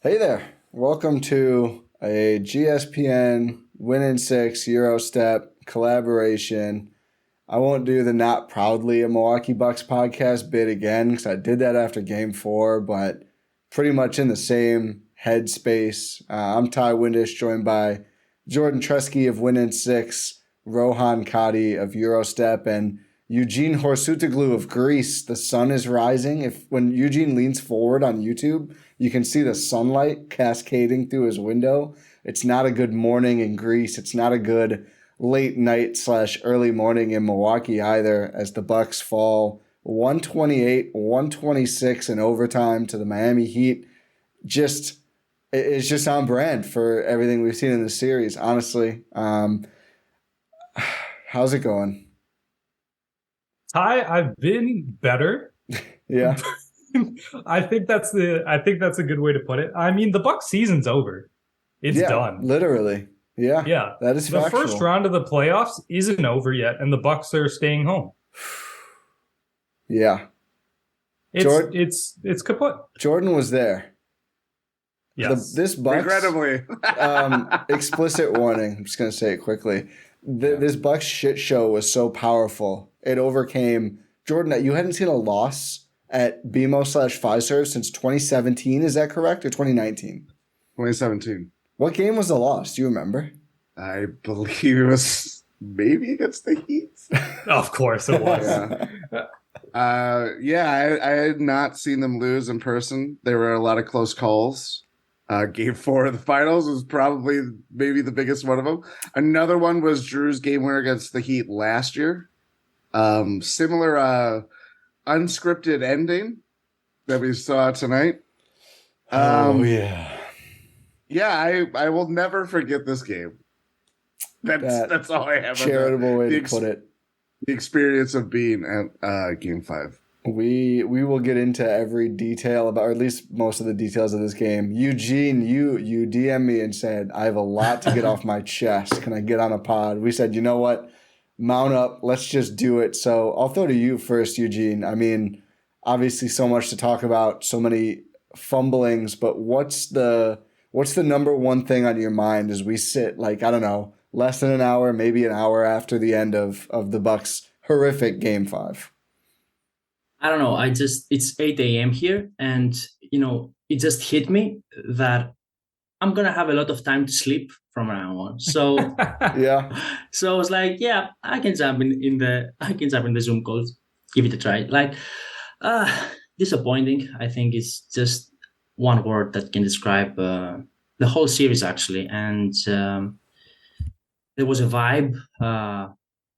Hey there. Welcome to a GSPN Win in 6 Eurostep collaboration. I won't do the Not Proudly a Milwaukee Bucks podcast bit again because I did that after game 4, but pretty much in the same headspace. I'm Ti Windisch, joined by Jordan Treske of Win in 6, Rohan Katti of Eurostep, and Eugene Choursoutoglou of Greece. The sun is rising. When Eugene leans forward on YouTube, you can see the sunlight cascading through his window. It's not a good morning in Greece. It's not a good late night / early morning in Milwaukee either, as the Bucks fall 128-126 in overtime to the Miami Heat. It's just on brand for everything we've seen in the series, honestly. How's it going? Ti, I've been better. Yeah. I think that's a good way to put it. I mean, the Bucks season's over. It's done. Literally. Yeah. Yeah. That is the factual. first round of the playoffs isn't over yet, and the Bucks are staying home. Yeah. It's kaput. Jordan was there. Yes. This Bucks, regrettably. Explicit warning. I'm just going to say it quickly. This Bucks shit show was so powerful. It overcame Jordan. You hadn't seen a loss at BMO / Fiserv since 2017. Is that correct? Or 2019? 2017. What game was the loss? Do you remember? I believe it was maybe against the Heat. Of course it was. I had not seen them lose in person. There were a lot of close calls. Game 4 of the finals was probably maybe the biggest one of them. Another one was Jrue's game winner against the Heat last year. Similar unscripted ending that we saw tonight. Yeah. Yeah, I will never forget this game. That's all I have. Charitable way to put it. The experience of being at Game 5. We will get into every detail about, or at least most of the details of this game. Eugene, you DM'd me and said, I have a lot to get off my chest. Can I get on a pod? We said, you know what? Mount up. Let's just do it. So I'll throw to you first, Eugene. I mean, obviously so much to talk about, so many fumblings, but what's the number one thing on your mind as we sit, like, I don't know, less than an hour, maybe an hour after the end of the Bucks' horrific Game 5? I don't know. It's 8 a.m. here, and it just hit me that I'm gonna have a lot of time to sleep from now on. So yeah. So I was like, yeah, I can jump in the Zoom calls, give it a try. Like, disappointing. I think it's just one word that can describe the whole series actually. And there was a vibe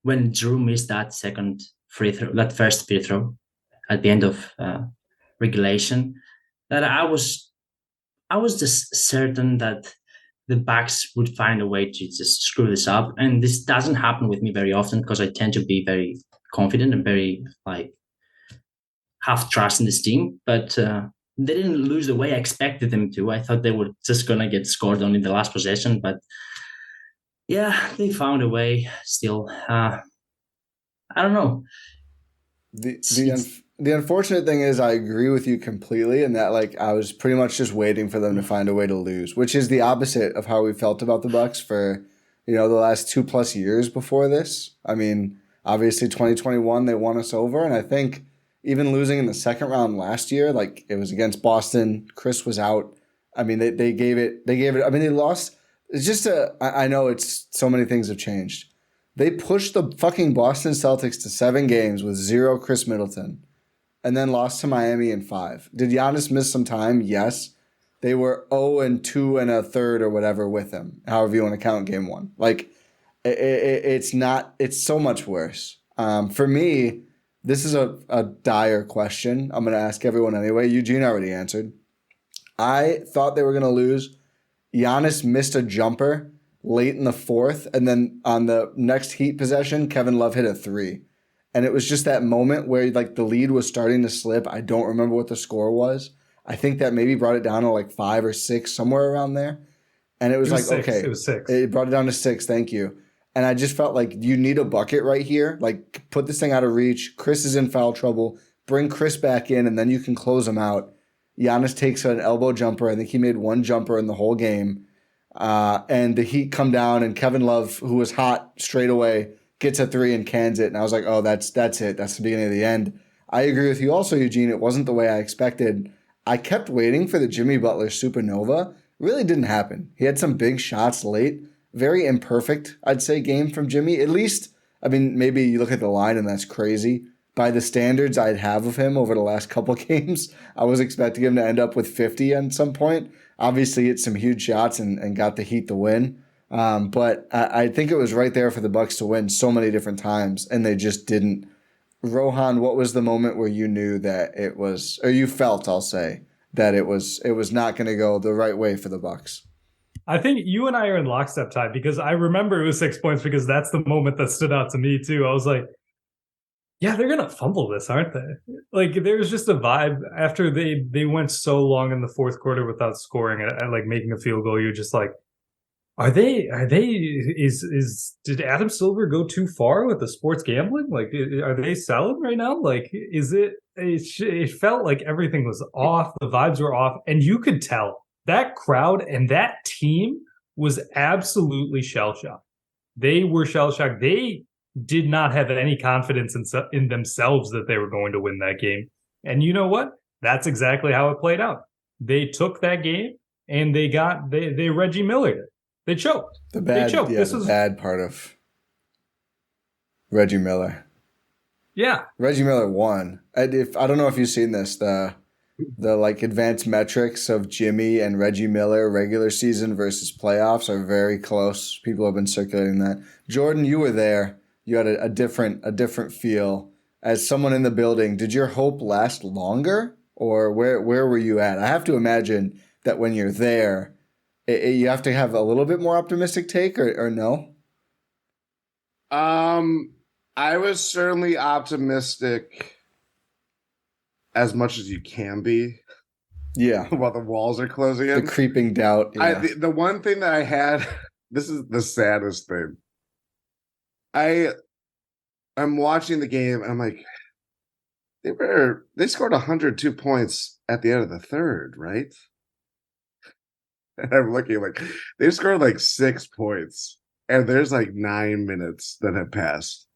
when Jrue missed that first free throw at the end of regulation, that I was just certain that the Bucks would find a way to just screw this up. And this doesn't happen with me very often because I tend to be very confident and very have trust in this team. But they didn't lose the way I expected them to. I thought they were just gonna get scored on in the last possession, but yeah, they found a way still. I don't know. The unfortunate thing is I agree with you completely in that, like, I was pretty much just waiting for them to find a way to lose, which is the opposite of how we felt about the Bucks for, the last 2+ years before this. I mean, obviously 2021 they won us over, and I think even losing in the second round last year, like, it was against Boston, Khris was out. I mean, they gave it. I mean, they lost. It's just I know it's so many things have changed. They pushed the fucking Boston Celtics to 7 games with 0 Khris Middleton, and then lost to Miami in 5. Did Giannis miss some time? Yes. They were 0-2 1/3 or whatever with him, however you want to count game 1. Like, it's so much worse. For me, this is a dire question. I'm going to ask everyone anyway. Eugene already answered. I thought they were going to lose. Giannis missed a jumper late in the 4th, and then on the next Heat possession, Kevin Love hit a 3. And it was just that moment where, like, the lead was starting to slip. I don't remember what the score was. I think that maybe brought it down to like 5 or 6, somewhere around there. And it was like, 6. okay. It was 6. It brought it down to 6. Thank you. And I just felt like you need a bucket right here. Like, put this thing out of reach. Khris is in foul trouble. Bring Khris back in, and then you can close him out. Giannis takes an elbow jumper. I think he made one jumper in the whole game. And the Heat come down, and Kevin Love, who was hot straight away, gets a three and cans it. And I was like, oh, that's it. That's the beginning of the end. I agree with you also, Eugene. It wasn't the way I expected. I kept waiting for the Jimmy Butler supernova. Really didn't happen. He had some big shots late. Very imperfect, I'd say, game from Jimmy. At least, I mean, maybe you look at the line and that's crazy. By the standards I'd have of him over the last couple games, I was expecting him to end up with 50 at some point. Obviously, hit some huge shots and got the Heat the win. But I think it was right there for the Bucks to win so many different times, and they just didn't. Rohan, what was the moment where you knew that it was, or you felt, I'll say, that it was not going to go the right way for the Bucks? I think you and I are in lockstep, Ty, because I remember it was 6 points because that's the moment that stood out to me too. I was like, yeah, they're going to fumble this, aren't they? Like, there's just a vibe after they went so long in the fourth quarter without scoring and like making a field goal. You're just like, did Adam Silver go too far with the sports gambling? Like, are they selling right now? Like, it felt like everything was off. The vibes were off. And you could tell that crowd and that team was absolutely shell-shocked. They were shell-shocked. They did not have any confidence in themselves that they were going to win that game. And you know what? That's exactly how it played out. They took that game and they Reggie Millered it. They choked. They choked. Yeah, the bad part of Reggie Miller. Yeah. Reggie Miller won. I don't know if you've seen this, the like advanced metrics of Jimmy and Reggie Miller regular season versus playoffs are very close. People have been circulating that. Jordan, you were there. You had a different feel. As someone in the building, did your hope last longer, or where were you at? I have to imagine that when you're there, you have to have a little bit more optimistic take, or no? I was certainly optimistic as much as you can be. Yeah. While the walls are closing in. The creeping doubt. Yeah. The one thing that I had, this is the saddest thing. I'm watching the game and I'm like, they scored 102 points at the end of the third, right? And I'm looking like they scored like 6 points and there's like 9 minutes that have passed.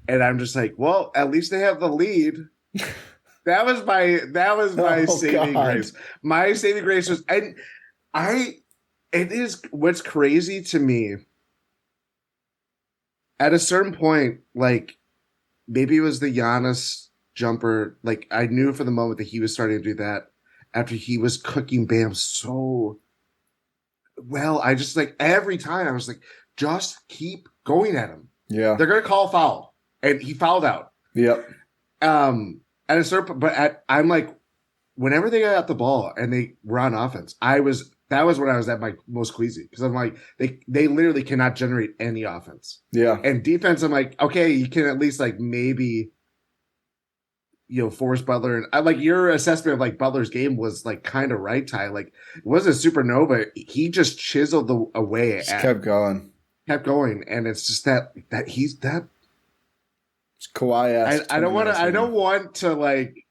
And I'm just like, well, at least they have the lead. That was my saving grace. My saving grace was, and it is what's crazy to me. At a certain point, like maybe it was the Giannis jumper. Like I knew for the moment that he was starting to do that after he was cooking Bam so well. I just like every time I was like, just keep going at him. Yeah, they're gonna call a foul, and he fouled out. Yep. At a certain, I'm like, whenever they got the ball and they were on offense, that was when I was at my most queasy because I'm like, they literally cannot generate any offense. Yeah. And defense, I'm like, okay, you can at least like maybe, force Butler. And I like your assessment of like Butler's game was like kind of right, Ty. Like it wasn't a supernova. He just chiseled away. Kept going. And it's just that he's that. It's Kawhi. I don't want to like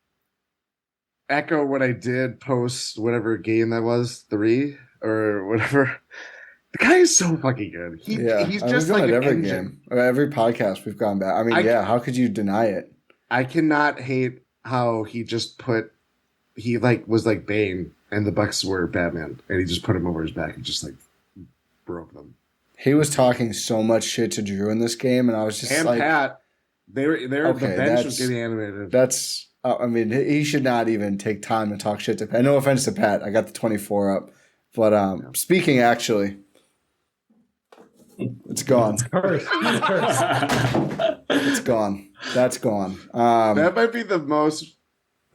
echo what I did post whatever game that was 3 or whatever. The guy is so fucking good. He's just like an every engine. game, every podcast we've gone back. I mean, how could you deny it? I cannot hate how he just was like Bane and the Bucks were Batman and he just put him over his back and just like broke them. He was talking so much shit to Jrue in this game, and I was just like, Pat. The bench was getting animated. That's, I mean, he should not even take time to talk shit to Pat. No offense to Pat. I got the 24 up. But speaking actually, it's gone. It's gone. That's gone. That might be the most,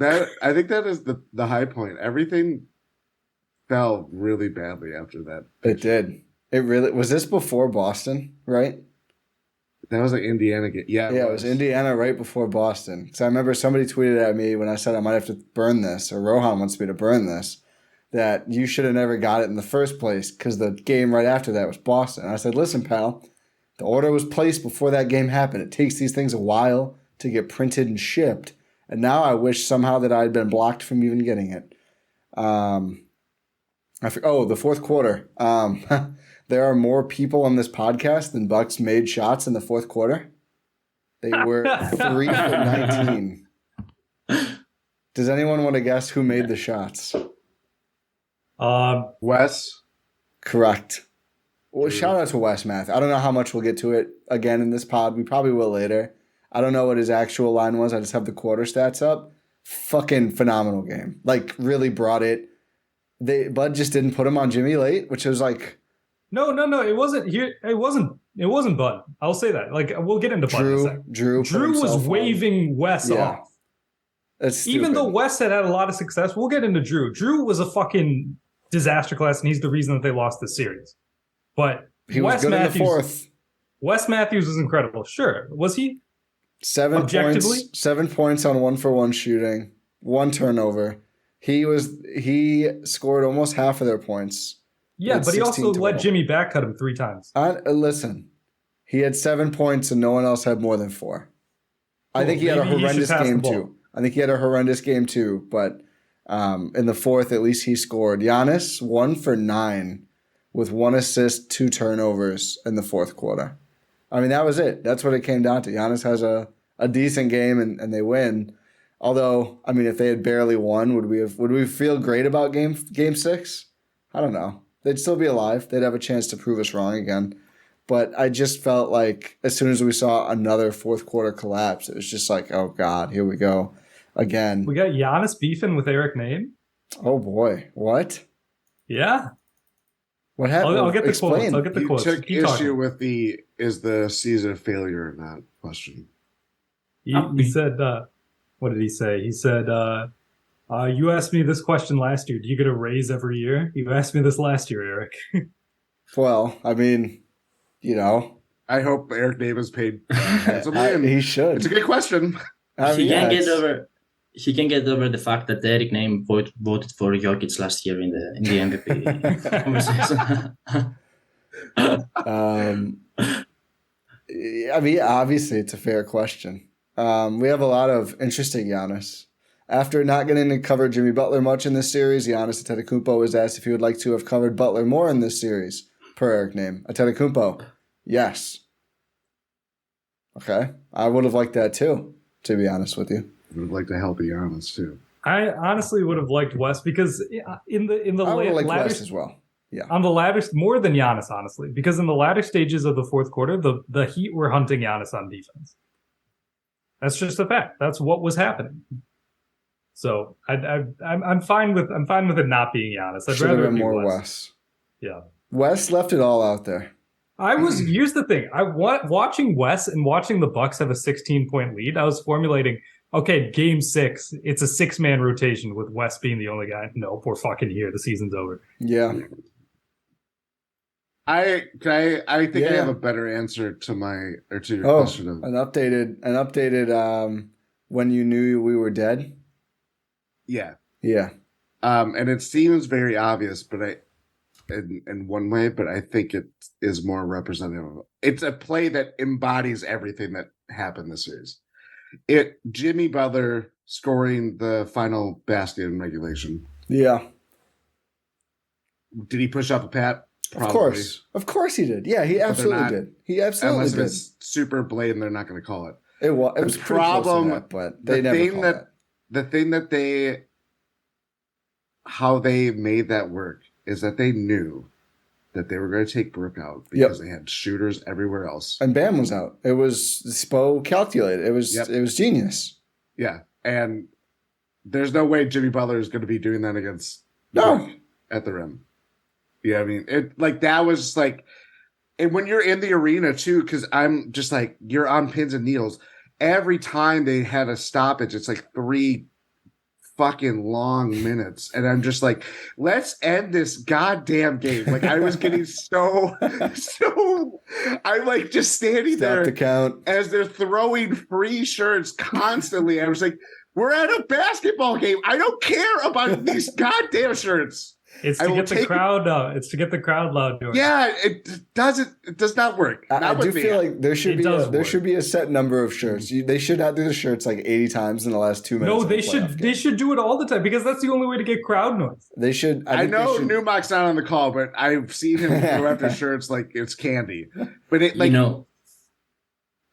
I think that is the high point. Everything fell really badly after that. It did. It really, was this before Boston, right? That was like Indiana. Yeah, it was Indiana right before Boston. So I remember somebody tweeted at me when I said I might have to burn this, or Rohan wants me to burn this, that you should have never got it in the first place because the game right after that was Boston. And I said, listen, pal, the order was placed before that game happened. It takes these things a while to get printed and shipped. And now I wish somehow that I had been blocked from even getting it. The fourth quarter. There are more people on this podcast than Bucks made shots in the fourth quarter. They were 3 for 19. Does anyone want to guess who made the shots? Wes. Correct. Well, shout out to Wes Math. I don't know how much we'll get to it again in this pod. We probably will later. I don't know what his actual line was. I just have the quarter stats up. Fucking phenomenal game. Like, really brought it. Bud just didn't put him on Jimmy late, which was like... No. It wasn't here. It wasn't Bud. I'll say that. Like, we'll get into Bud in a second. Jrue was waving Wes off. That's even though Wes had a lot of success, we'll get into Jrue. Jrue was a fucking disaster class, and he's the reason that they lost this series. But he was good in the fourth. Wes Matthews was incredible. Sure. Was he? 7 points. 7 points on 1-for-1 shooting. 1 turnover. He scored almost half of their points. Yeah, but he also let Jimmy back cut him 3 times. Listen, he had 7 points and no one else had more than 4. I think he had a horrendous game too. But in the fourth, at least he scored. Giannis 1 for 9 with 1 assist, 2 turnovers in the fourth quarter. I mean, that was it. That's what it came down to. Giannis has a decent game and they win. Although, I mean, if they had barely won, would we feel great about game 6? I don't know. They'd still be alive. They'd have a chance to prove us wrong again. But I just felt like as soon as we saw another fourth quarter collapse, it was just like, oh God, here we go again. We got Giannis beefing with Eric Name. Oh boy, what? Yeah. What happened? I'll get the quotes. I'll get the quotes. Took issue with is the season a failure in that question. He said, what did he say? He said, you asked me this question last year. Do you get a raise every year? You asked me this last year, Eric. Well, I mean, you know. I hope Eric Davis paid handsomely. He should. It's a good question. He can get over the fact that Eric Name voted for Jokic last year in the MVP conversation. I mean, obviously, it's a fair question. We have a lot of interesting Giannis. After not getting to cover Jimmy Butler much in this series, Giannis Antetokounmpo was asked if he would like to have covered Butler more in this series, per Eric Name. Antetokounmpo, yes. Okay. I would have liked that too, to be honest with you. I would have liked a healthy Giannis too. I honestly would have liked West because in the I would have liked West as well. Yeah. On the latter, more than Giannis, honestly, because in the latter stages of the fourth quarter, the Heat were hunting Giannis on defense. That's just a fact. That's what was happening. So I'm fine with it not being Giannis. I'd rather it be more Wes. Yeah, Wes left it all out there. Here's the thing. Watching Wes and watching the Bucks have a 16-point lead. I was formulating, okay, game 6, it's a 6-man rotation with Wes being the only guy. Nope, we're fucking here. The season's over. Yeah. I think I have a better answer to your question. An updated when you knew we were dead. Yeah. Yeah. And it seems very obvious, but in one way, but I think it is more representative. It's a play that embodies everything that happened this series. Jimmy Butler scoring the final basket in regulation. Yeah. Did he push up a pat? Probably. Of course he did. Yeah, he absolutely did. He absolutely did. Unless it's super blatant, they're not going to call it. It was pretty close to that, but they never called it. The thing that how they made that work is that they knew that they were going to take Brook out because they had shooters everywhere else. And Bam was out. It was Spo calculated. It was genius. Yeah. And there's no way Jimmy Butler is going to be doing that against Brook at the rim. Yeah, I mean, that was like, and when you're in the arena too, because I'm just like, you're on pins and needles. Every time they had a stoppage, it's like 3 fucking long minutes. And I'm just like, let's end this goddamn game. Like, I was getting so I'm like just standing there to count as they're throwing free shirts constantly. I was like, we're at a basketball game. I don't care about these goddamn shirts. It's I to will get the take crowd. It's to get the crowd loud. Jordan. Yeah, it doesn't. It does not work. I Not do with me. feel like there should It be does there work. should be a set number of shirts. They should not do the shirts like 80 times in the last 2 minutes. No, of they a should. playoff They game. should do it all the time because that's the only way to get crowd noise. They should. I think they know should- Newmock's not on the call, but I've seen him go after shirts like it's candy. But it like, You know,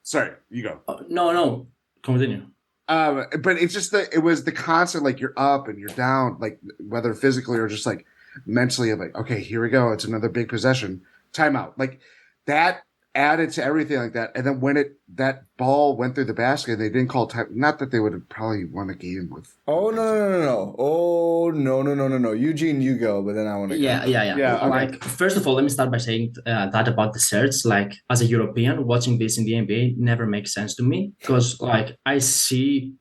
sorry, you go. no, continue. But it's just it was the constant, like you're up and you're down, like whether physically or just like mentally, of like, okay, here we go. It's another big possession. Timeout. Like that added to everything like that. And then when that ball went through the basket, they didn't call time. Not that they would have probably won the game with. Oh no! Oh no! Eugene, you go, but then I want to. Yeah. Yeah, okay. Like, first of all, let me start by saying that about the shirts. Like, as a European, watching this in the NBA never makes sense to me because, like, I see,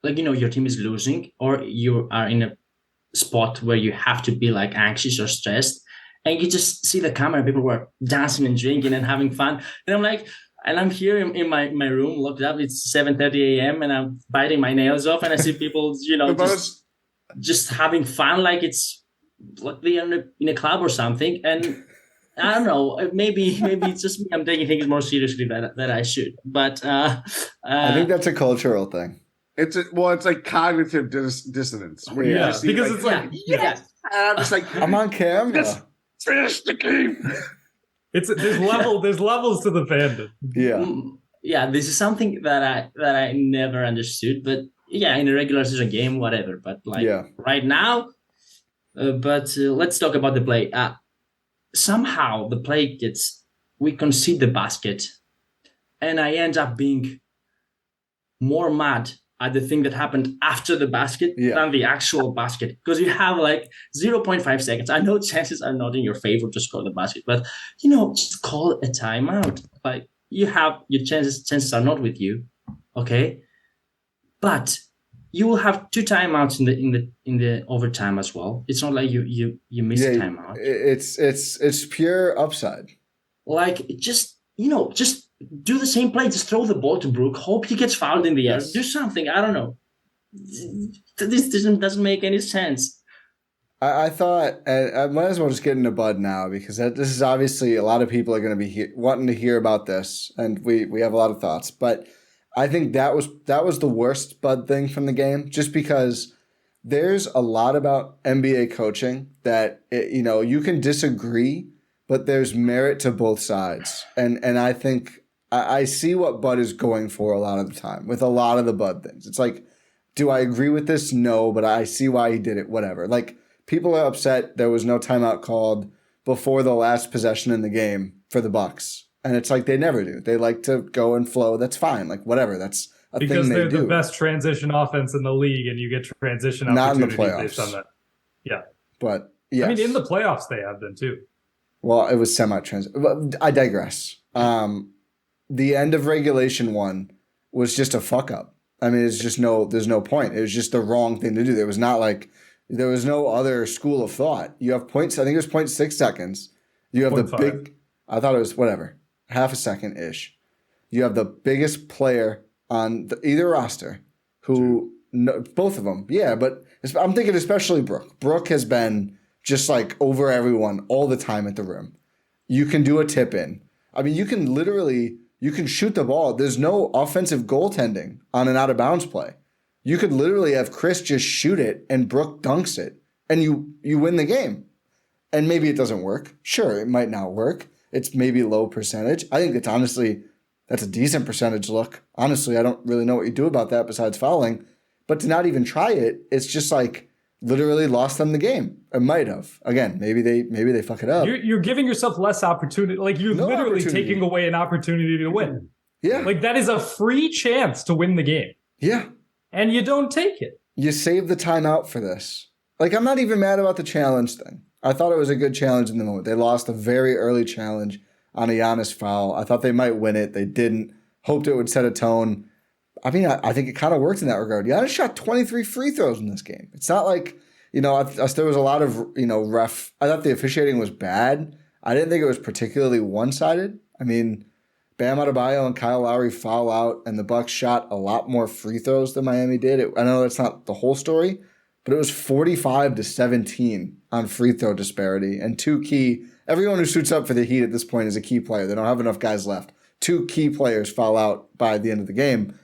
like, your team is losing or you are in a spot where you have to be like anxious or stressed, and you just see the camera, people were dancing and drinking and having fun, and I'm like. And I'm here in my room, locked up. It's 7:30 a.m. and I'm biting my nails off, and I see people, just having fun, like it's like they're in a club or something. And I don't know, maybe it's just me. I'm taking things more seriously than I should. But I think that's a cultural thing. It's like cognitive dissonance. Where you Yeah, just see, because like, it's like yeah. I'm just like, I'm on camera. Just finish the game. there's levels to the fandom. Yeah. This is something that I never understood. But yeah, in a regular season game, whatever. But like right now, let's talk about the play. Somehow the play we concede the basket, and I end up being more mad at the thing that happened after the basket than the actual basket, because you have like 0.5 seconds. I know chances are not in your favor to score the basket, but just call a timeout. Like, you have your chances are not with you, okay? But you will have 2 timeouts in the overtime as well. It's not like you miss a timeout. It's pure upside. Like, just do the same play. Just throw the ball to Brook. Hope he gets fouled in the air. Do something. I don't know. This doesn't make any sense. I thought I might as well just get into Bud now, because this is obviously a lot of people are going to be wanting to hear about this, and we have a lot of thoughts. But I think that was the worst Bud thing from the game, just because there's a lot about NBA coaching that you can disagree, but there's merit to both sides, and I think I see what Bud is going for a lot of the time with a lot of the Bud things. It's like, do I agree with this? No, but I see why he did it. Whatever. Like, people are upset there was no timeout called before the last possession in the game for the Bucks, and it's like they never do. They like to go and flow. That's fine. Like, whatever. That's a because thing they they're do. the best transition offense in the league, and you get transition Not in the opportunities based playoffs. on that. Yeah, But yes. I mean, in the playoffs they have been too. Well, it was semi-trans. I digress. The end of regulation 1 was just a fuck up. I mean, there's no point. It was just the wrong thing to do. There was no other school of thought. You have points. I think it was 0.6 seconds. You have 0.5. the big. I thought it was whatever, half a second ish. You have the biggest player on either roster, both of them. Yeah, but I'm thinking especially Brook. Brook has been just like over everyone all the time at the rim. You can do a tip in. I mean, you can shoot the ball. There's no offensive goaltending on an out of bounds play. You could literally have Khris just shoot it and Brook dunks it, and you win the game. And maybe it doesn't work. Sure, it might not work. It's maybe low percentage. I think that's a decent percentage look. Honestly, I don't really know what you do about that besides fouling. But to not even try it, it's just like literally lost them the game. It might have. Again, maybe they fuck it up. You're giving yourself less opportunity. Like, you're literally taking away an opportunity to win. Yeah. Like, that is a free chance to win the game. Yeah. And you don't take it. You save the timeout for this. Like, I'm not even mad about the challenge thing. I thought it was a good challenge in the moment. They lost a very early challenge on a Giannis foul. I thought they might win it. They didn't. Hoped it would set a tone. I mean, I think it kind of worked in that regard. Giannis shot 23 free throws in this game. It's not like, there was a lot of, ref. I thought the officiating was bad. I didn't think it was particularly one-sided. I mean, Bam Adebayo and Kyle Lowry foul out, and the Bucks shot a lot more free throws than Miami did. I know that's not the whole story, but it was 45-17 on free throw disparity. And everyone who suits up for the Heat at this point is a key player. They don't have enough guys left. 2 key players foul out by the end of the game.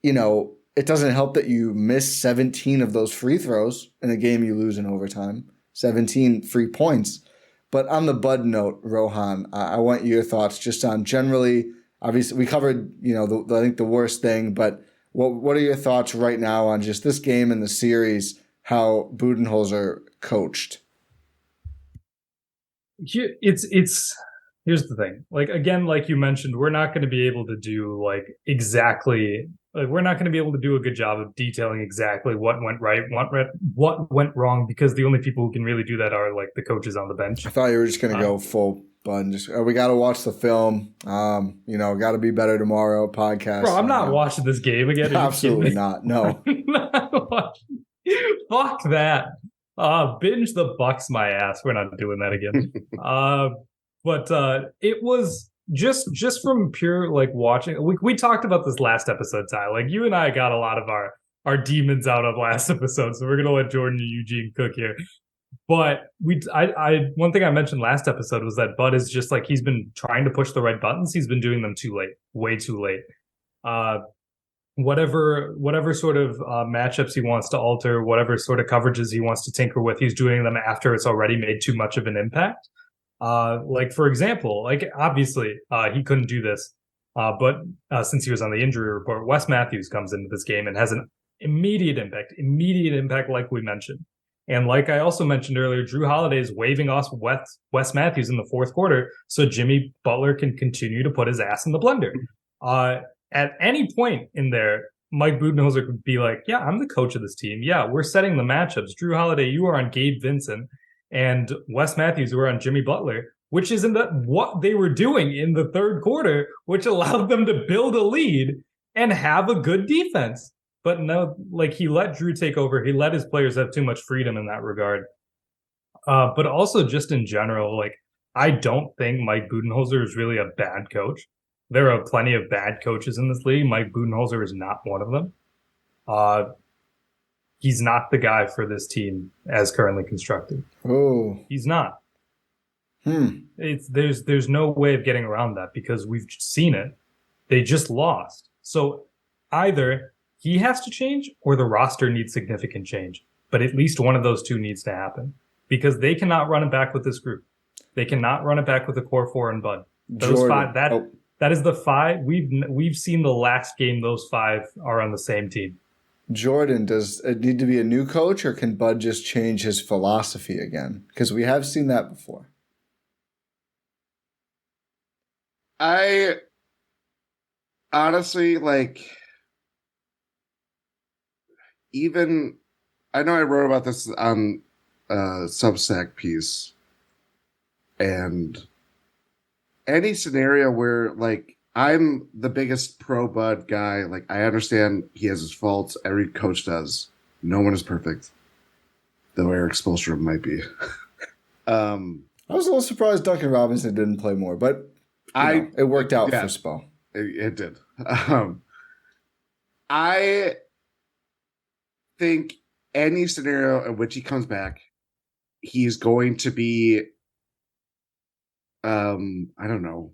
It doesn't help that you miss 17 of those free throws in a game you lose in overtime, 17 free points. But on the Bud note, Rohan, I want your thoughts just on generally. Obviously, we covered, I think the worst thing, but what are your thoughts right now on just this game and the series, how Budenholzer coached? Here's the thing. Again, like you mentioned, we're not going to be able to do we're not going to be able to do a good job of detailing exactly what went right, what went wrong, because the only people who can really do that are the coaches on the bench. I thought you were just going to go full Bud. We got to watch the film. Got to be better tomorrow podcast. Bro, I'm not watching this game again. Absolutely not. No. Fuck that. Binge the Bucks my ass. We're not doing that again. But it was just from pure watching. We talked about this last episode, Ty. You and I got a lot of our demons out of last episode, so we're gonna let Jordan and Eugene cook here. But one thing I mentioned last episode was that Bud is just he's been trying to push the right buttons. He's been doing them too late, way too late. Whatever sort of matchups he wants to alter, whatever sort of coverages he wants to tinker with, he's doing them after it's already made too much of an impact. For example, obviously he couldn't do this, but since he was on the injury report, Wes Matthews comes into this game and has an immediate impact, like we mentioned. And like I also mentioned earlier, Jrue Holiday is waving off Wes Matthews in the fourth quarter so Jimmy Butler can continue to put his ass in the blender. At any point in there, Mike Budenholzer could be like, yeah, I'm the coach of this team. Yeah, we're setting the matchups. Jrue Holiday, you are on Gabe Vincent, and Wes Matthews, you are on Jimmy Butler, which is what they were doing in the third quarter, which allowed them to build a lead and have a good defense. But no, he let Jrue take over. He let his players have too much freedom in that regard. But also just in general, I don't think Mike Budenholzer is really a bad coach. There are plenty of bad coaches in this league. Mike Budenholzer is not one of them. He's not the guy for this team as currently constructed. Oh, he's not. There's no way of getting around that because we've seen it. They just lost. So either he has to change or the roster needs significant change. But at least one of those two needs to happen because they cannot run it back with this group. They cannot run it back with the core 4 and Bud. Those Jordan. 5. That is the 5. We've seen the last game. Those 5 are on the same team. Jordan, does it need to be a new coach or can Bud just change his philosophy again? Because we have seen that before. I honestly I know I wrote about this on a Substack piece, and any scenario where I'm the biggest pro Bud guy, I understand he has his faults. Every coach does. No one is perfect, though Eric Spoelstra might be. I was a little surprised Duncan Robinson didn't play more, but it worked out for Spo. It did. I think any scenario in which he comes back, he's going to be, I don't know,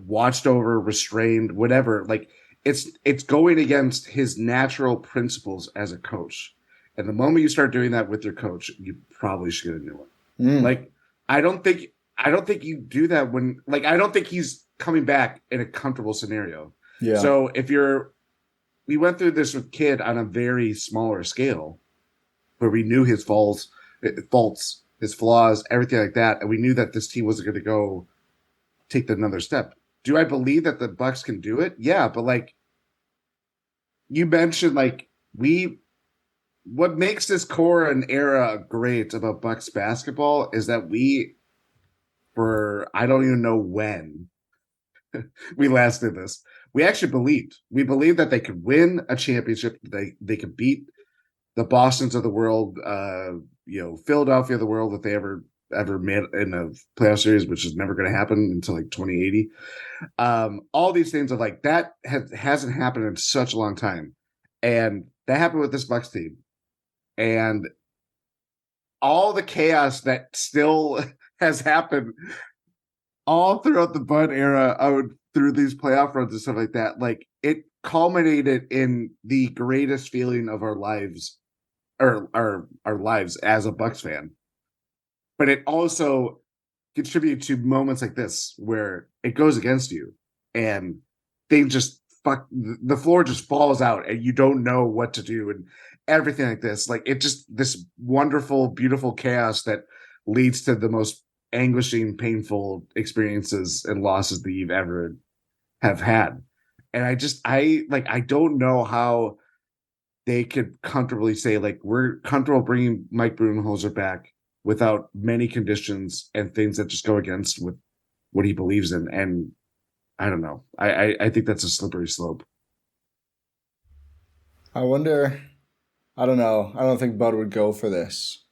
watched over, restrained, whatever. It's going against his natural principles as a coach. And the moment you start doing that with your coach, you probably should get a new one. I don't think you do that when I don't think he's coming back in a comfortable scenario. Yeah. So we went through this with Kidd on a very smaller scale where we knew his faults, his flaws, everything like that. And we knew that this team wasn't going to go take another step. Do I believe that the Bucks can do it? Yeah. But you mentioned, what makes this core and era great about Bucks basketball is that I don't even know when we last did this. We actually believed. We believed that they could win a championship. They could beat the Bostons of the world, Philadelphia of the world if they ever made in a playoff series, which is never going to happen until 2080. All these things are that hasn't happened in such a long time. And that happened with this Bucks team. and all the chaos that still has happened all throughout the Bud era out through these playoff runs and stuff like that. Like, it culminated in the greatest feeling of our lives, or our lives as a Bucks fan. But it also contributed to moments like this where it goes against you and the floor just falls out and you don't know what to do and everything like this. Like, it just, this wonderful, beautiful chaos that leads to the most anguishing, painful experiences and losses that you've ever have had. And I don't know how they could comfortably say, like, we're comfortable bringing Mike Budenholzer back without many conditions and things that just go against with what he believes in. And I don't know. I think that's a slippery slope. I wonder, I don't know. I don't think Bud would go for this.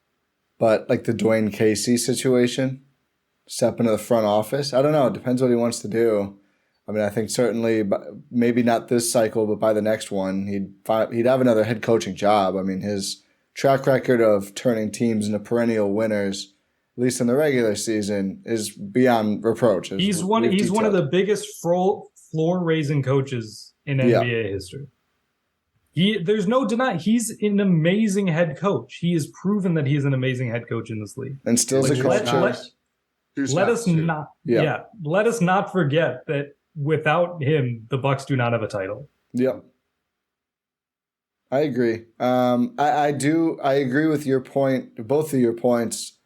But like the Dwayne Casey situation, step into the front office. I don't know. It depends what he wants to do. I mean, I think certainly, maybe not this cycle, but by the next one, he'd have another head coaching job. I mean, his track record of turning teams into perennial winners, at least in the regular season, is beyond reproach. He's one of the biggest floor raising coaches in NBA history. There's no denying he's an amazing head coach. He has proven that he is an amazing head coach in this league. And still a coach. Let us not forget that without him, the Bucks do not have a title. Yep. I agree. I agree with your point, both of your points.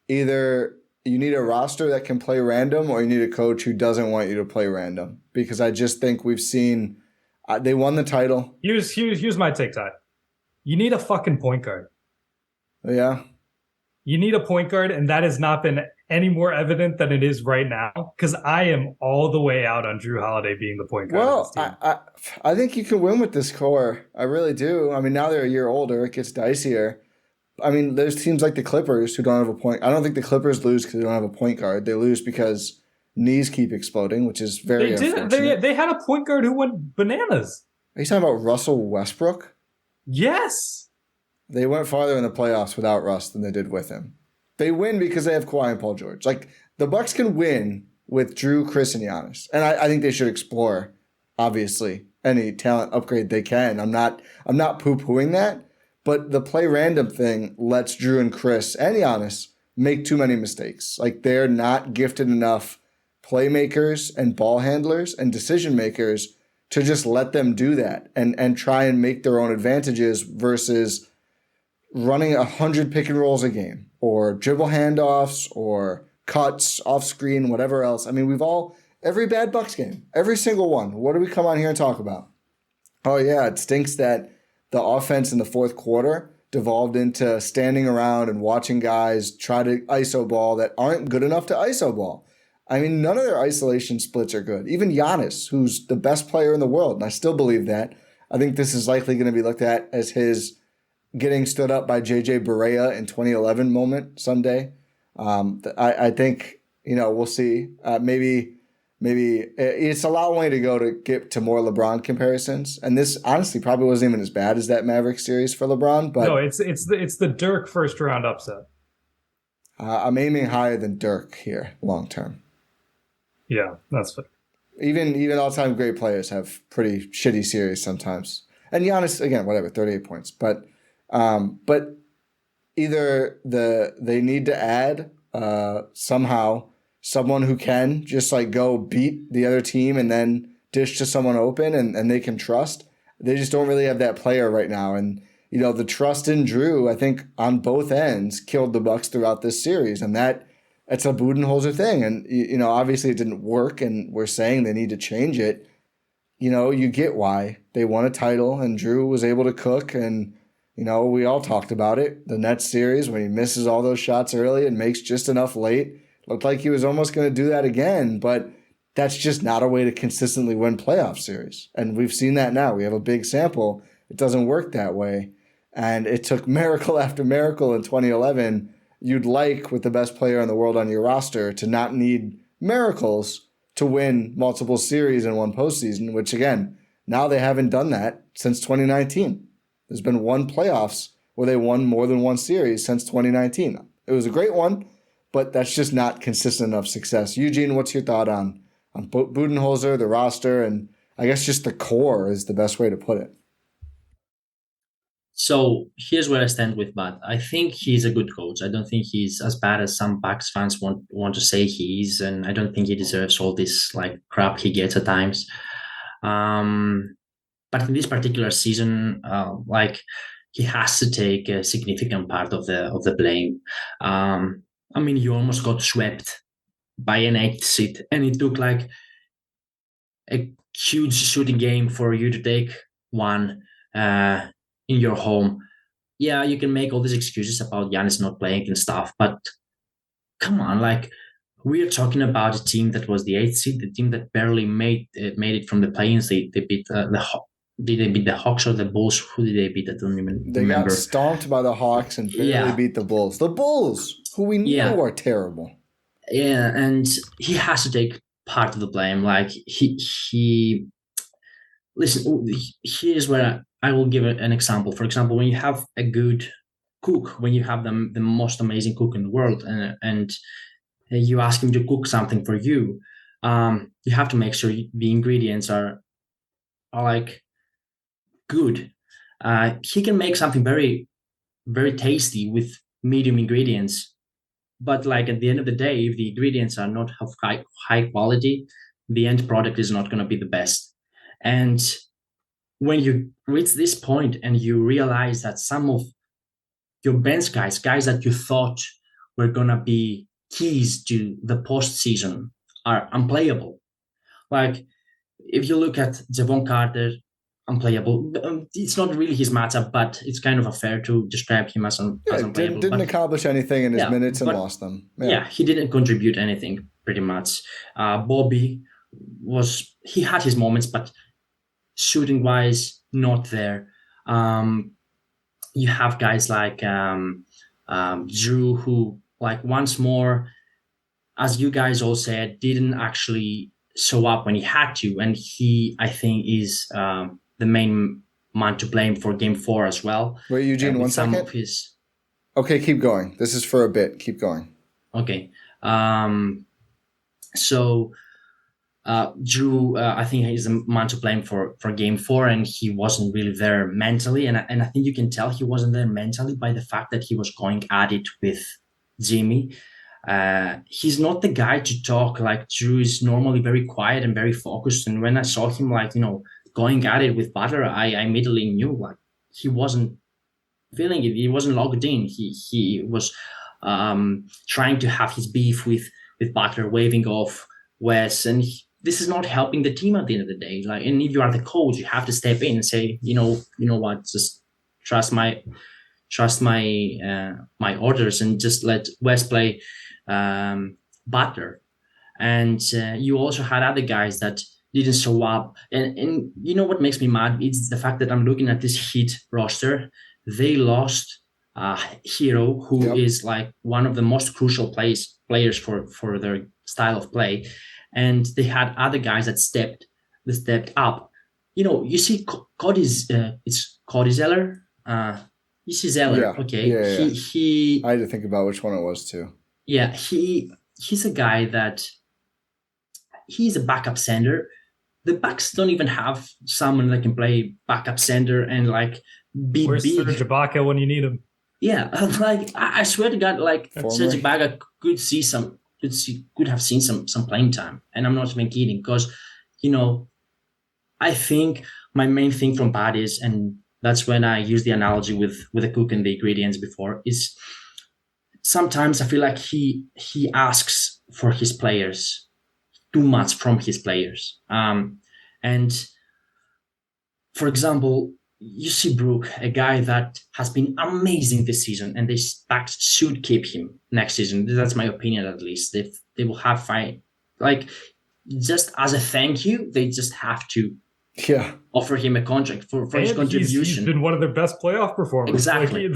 Either you need a roster that can play random, or you need a coach who doesn't want you to play random. Because I just think we've seen they won the title. Here's my take, Ty. You need a fucking point guard. Yeah. You need a point guard, and that has not been any more evident than it is right now. Because I am all the way out on Jrue Holiday being the point guard. Well, I think you can win with this core. I really do. I mean, now they're a year older. It gets dicier. I mean, there's teams like the Clippers who don't have a point. I don't think the Clippers lose because they don't have a point guard. They lose because knees keep exploding, which is very unfortunate. They had a point guard who went bananas. Are you talking about Russell Westbrook? Yes. They went farther in the playoffs without Russ than they did with him. They win because they have Kawhi and Paul George. Like, the Bucks can win with Jrue, Khris, and Giannis. And I think they should explore, obviously, any talent upgrade they can. I'm not poo-pooing that. But the play random thing lets Jrue and Khris and Giannis make too many mistakes. Like, they're not gifted enough playmakers and ball handlers and decision makers to just let them do that and try and make their own advantages versus running 100 pick and rolls a game or dribble handoffs or cuts off screen, whatever else. I mean, every bad Bucks game, every single one. What do we come on here and talk about? Oh yeah, it stinks that the offense in the fourth quarter devolved into standing around and watching guys try to ISO ball that aren't good enough to ISO ball. I mean, none of their isolation splits are good. Even Giannis, who's the best player in the world, and I still believe that. I think this is likely going to be looked at as his getting stood up by JJ Barea in 2011 moment someday. I think, we'll see. Maybe it's a long way to go to get to more LeBron comparisons. And this honestly probably wasn't even as bad as that Mavericks series for LeBron. But no, it's the Dirk first round upset. I'm aiming higher than Dirk here long term. Yeah, that's fair. Even all-time great players have pretty shitty series sometimes. And Giannis, again, whatever, 38 points. But either they need to add somehow someone who can just like go beat the other team and then dish to someone open and they can trust. They just don't really have that player right now. And, the trust in Jrue, I think on both ends killed the Bucks throughout this series. And it's a Budenholzer thing. And, obviously it didn't work and we're saying they need to change it. You get why they won a title and Jrue was able to cook and, we all talked about it. The Nets series when he misses all those shots early and makes just enough late. Looked like he was almost going to do that again, but that's just not a way to consistently win playoff series. And we've seen that now. We have a big sample. It doesn't work that way. And it took miracle after miracle in 2011. You'd like, with the best player in the world on your roster, to not need miracles to win multiple series in one postseason, which again, now they haven't done that since 2019. There's been one playoffs where they won more than one series since 2019. It was a great one, but that's just not consistent enough success. Eugene, what's your thought on Budenholzer, the roster, and I guess just the core is the best way to put it? So here's where I stand with Bud. I think he's a good coach. I don't think he's as bad as some Bucks fans want to say he is, and I don't think he deserves all this like crap he gets at times. But in this particular season, he has to take a significant part of the blame. I mean, you almost got swept by an 8th seed, and it took like a huge shooting game for you to take one in your home. Yeah, you can make all these excuses about Giannis not playing and stuff, but come on, like we're talking about a team that was the 8th seed, the team that barely made it from the play-ins. They beat did they beat the Hawks or the Bulls? Who did they beat? I don't even remember. They got stomped by the Hawks and barely beat the Bulls. The Bulls, who we know are terrible. Yeah, and he has to take part of the blame. Like he listen. Here's where I will give an example. For example, when you have a good cook, when you have the most amazing cook in the world, and you ask him to cook something for you, you have to make sure the ingredients are like good. He can make something very, very tasty with medium ingredients, but like at the end of the day, if the ingredients are not of high quality, the end product is not going to be the best. And when you reach this point and you realize that some of your bench guys that you thought were going to be keys to the postseason, are unplayable. Like if you look at Javon Carter, unplayable. It's not really his matchup, but it's kind of unfair to describe him as unplayable. Didn't accomplish anything in his minutes and lost them. Yeah, he didn't contribute anything pretty much. Bobby he had his moments, but shooting wise, not there. You have guys like Jrue, who like once more, as you guys all said, didn't actually show up when he had to, and he, I think, is the main man to blame for Game 4 as well. Wait, Eugene, 1 second. Okay, keep going. This is for a bit. Keep going. Okay. So Jrue, I think he's the man to blame for Game 4, and he wasn't really there mentally. And I think you can tell he wasn't there mentally by the fact that he was going at it with Jimmy. He's not the guy to talk. Like Jrue is normally very quiet and very focused. And when I saw him, going at it with Butler, I immediately knew like he wasn't feeling it. He wasn't logged in. He was trying to have his beef with Butler, waving off Wes, and this is not helping the team at the end of the day. Like, and if you are the coach, you have to step in and say, you know what, just trust my orders and just let Wes play Butler. And you also had other guys that didn't show up. And you know what makes me mad? It's the fact that I'm looking at this Heat roster. They lost Hero, who is like one of the most crucial players for their style of play. And they had other guys that stepped up. You see Cody's, it's Cody Zeller. You see Zeller, okay. Yeah. He I had to think about which one it was too. Yeah, he's a guy that he's a backup center. The Bucks don't even have someone that can play backup center and like be Where's big. Serge Ibaka when you need him? Yeah, like I swear to God, like Serge Ibaka could have seen some playing time, and I'm not even kidding, because I think my main thing from Bad is, and that's when I use the analogy with the cook and the ingredients before, is sometimes I feel like he asks for his players too much from his players. And for example, you see Brook, a guy that has been amazing this season, and the Bucks should keep him next season. That's my opinion, at least. They will have fine, like just as a thank you, they just have to offer him a contract for his contribution. He's been one of their best playoff performers. Exactly.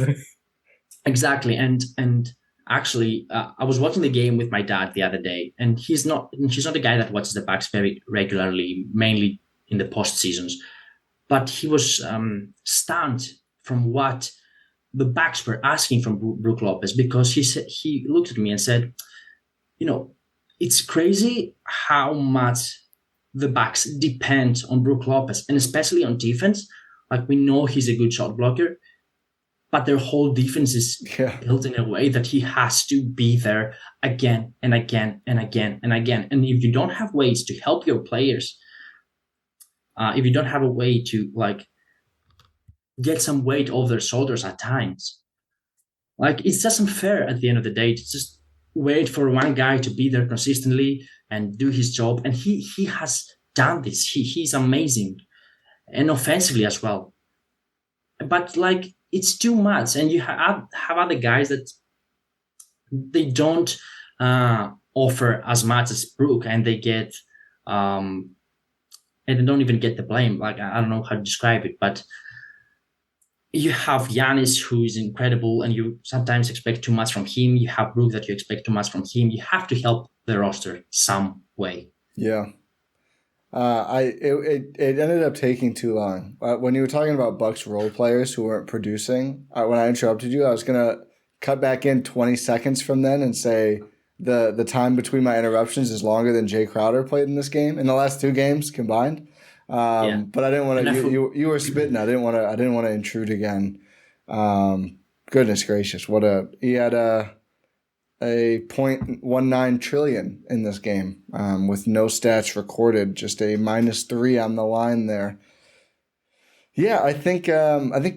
Exactly. And actually, I was watching the game with my dad the other day, and she's not a guy that watches the Bucks very regularly, mainly in the postseasons. But he was stunned from what the Bucks were asking from Brook Lopez, because he looked at me and said, it's crazy how much the Bucks depend on Brook Lopez, and especially on defense. Like, we know he's a good shot blocker, but their whole defense is built in a way that he has to be there again and again and again and again. And if you don't have ways to help your players, if you don't have a way to like get some weight off their shoulders at times, like, it's just unfair at the end of the day to just wait for one guy to be there consistently and do his job. And he has done this. He's amazing, and offensively as well. But like, it's too much, and you have other guys that they don't offer as much as Brook, and they get and they don't even get the blame. Like, I don't know how to describe it, but you have Giannis, who is incredible, and you sometimes expect too much from him. You have Brook that you expect too much from him. You have to help the roster some way. Yeah. It ended up taking too long. When you were talking about Bucks role players who weren't producing, when I interrupted you, I was going to cut back in 20 seconds from then and say the time between my interruptions is longer than Jay Crowder played in this game, in the last 2 games combined. But I didn't want to. You were spitting. I didn't want to intrude again. Goodness gracious! He had a 0.19 trillion in this game, with no stats recorded, just a -3 on the line there. Yeah, I think